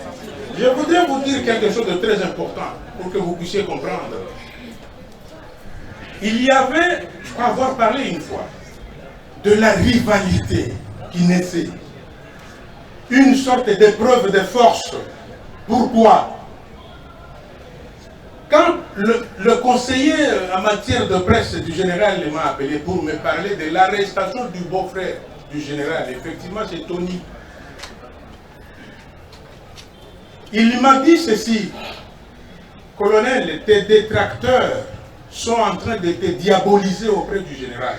Je voudrais vous dire quelque chose de très important pour que vous puissiez comprendre. Il y avait, je crois avoir parlé une fois, de la rivalité qui naissait. Une sorte d'épreuve de force. Pourquoi? Quand le conseiller en matière de presse du général m'a appelé pour me parler de l'arrestation du beau-frère du général, effectivement c'est Tony. Il m'a dit ceci: colonel, tes détracteurs sont en train de te diaboliser auprès du général.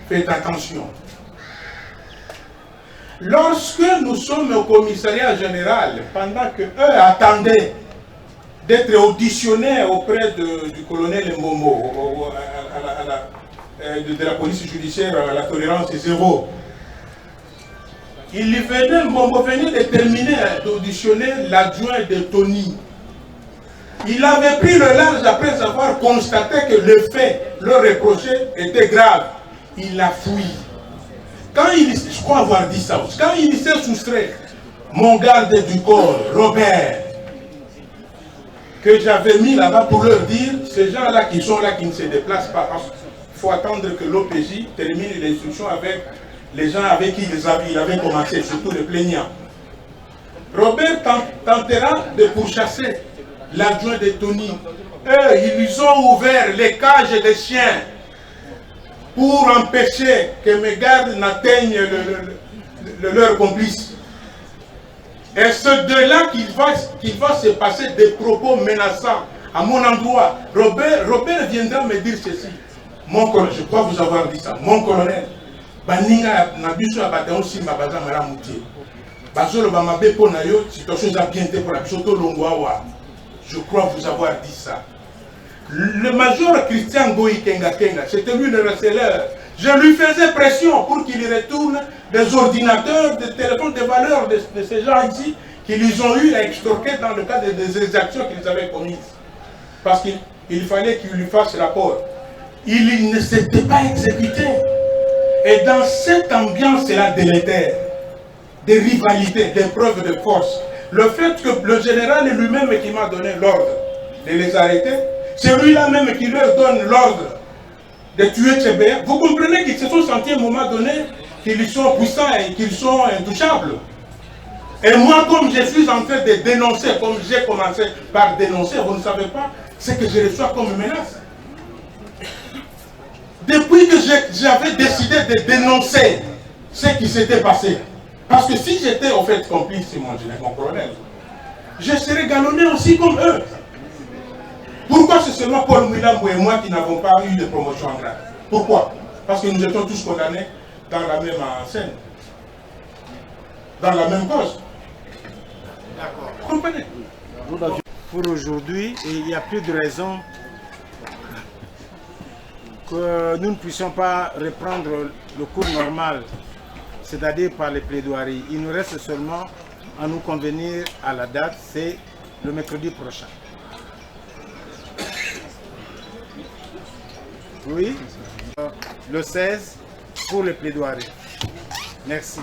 Faites attention. Lorsque nous sommes au commissariat général, pendant que eux attendaient d'être auditionnés auprès du colonel Momo, de la police judiciaire à la tolérance zéro, Momo venait de terminer d'auditionner l'adjoint de Tony. Il avait pris le large après avoir constaté que le fait leur reproché était grave. Il a fui. Quand je crois avoir dit ça, quand il s'est soustrait, mon garde du corps, Robert, que j'avais mis là-bas pour leur dire, ces gens-là qui sont là, qui ne se déplacent pas, il faut attendre que l'OPJ termine l'instruction avec les gens avec qui il avait commencé, surtout les plaignants. Robert tentera de pourchasser l'adjoint de Tony. Eux, ils ont ouvert les cages des chiens pour empêcher que mes gardes n'atteignent leur complice. Et c'est de là qu'il va se passer des propos menaçants à mon endroit. Robert viendra me dire ceci. Mon colonel, je crois vous avoir dit ça. Mon colonel, baninga nabiso abateon simba baza maramuti. Bazolo bamabe pona yo, situation za bien te pour la biso to longwawa. Je crois vous avoir dit ça. Le major Christian Goï Kenga, c'était lui le receleur. Je lui faisais pression pour qu'il retourne des ordinateurs, des téléphones de valeur de ces gens ici qu'ils ont eu à extorquer dans le cadre des exactions qu'ils avaient commises. Parce qu'il fallait qu'il lui fasse rapport. il ne s'était pas exécuté. Et dans cette ambiance-là délétère, des rivalités, des preuves de force, le fait que le général est lui-même qui m'a donné l'ordre de les arrêter, c'est lui-là même qui leur donne l'ordre de tuer Tchébéa. Vous comprenez qu'ils se sont sentis à un moment donné qu'ils sont puissants et qu'ils sont intouchables. Et moi, comme je suis en train de dénoncer, comme j'ai commencé par dénoncer, vous ne savez pas ce que je reçois comme menace. Depuis que j'avais décidé de dénoncer ce qui s'était passé, parce que si j'étais au fait complice, mon colonel, je serais galonné aussi comme eux. Pourquoi c'est seulement Paul Mwilambo et moi qui n'avons pas eu de promotion en grade? Pourquoi? Parce que nous étions tous condamnés dans la même scène, dans la même cause. D'accord. Vous comprenez? Pour aujourd'hui, il n'y a plus de raison que nous ne puissions pas reprendre le cours normal, c'est-à-dire par les plaidoiries. Il nous reste seulement à nous convenir à la date, c'est le mercredi prochain. Oui, le 16 pour les plaidoiries. Merci.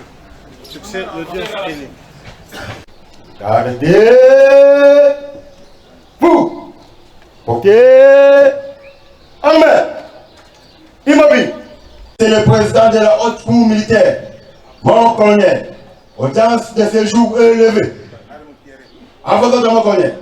Succès de Dieu télé. Gardez vous. Ok. Armée. Immobile. C'est le président de la haute cour militaire. Mon colonel. Audience de séjour élevé. En faisant de mon colonel.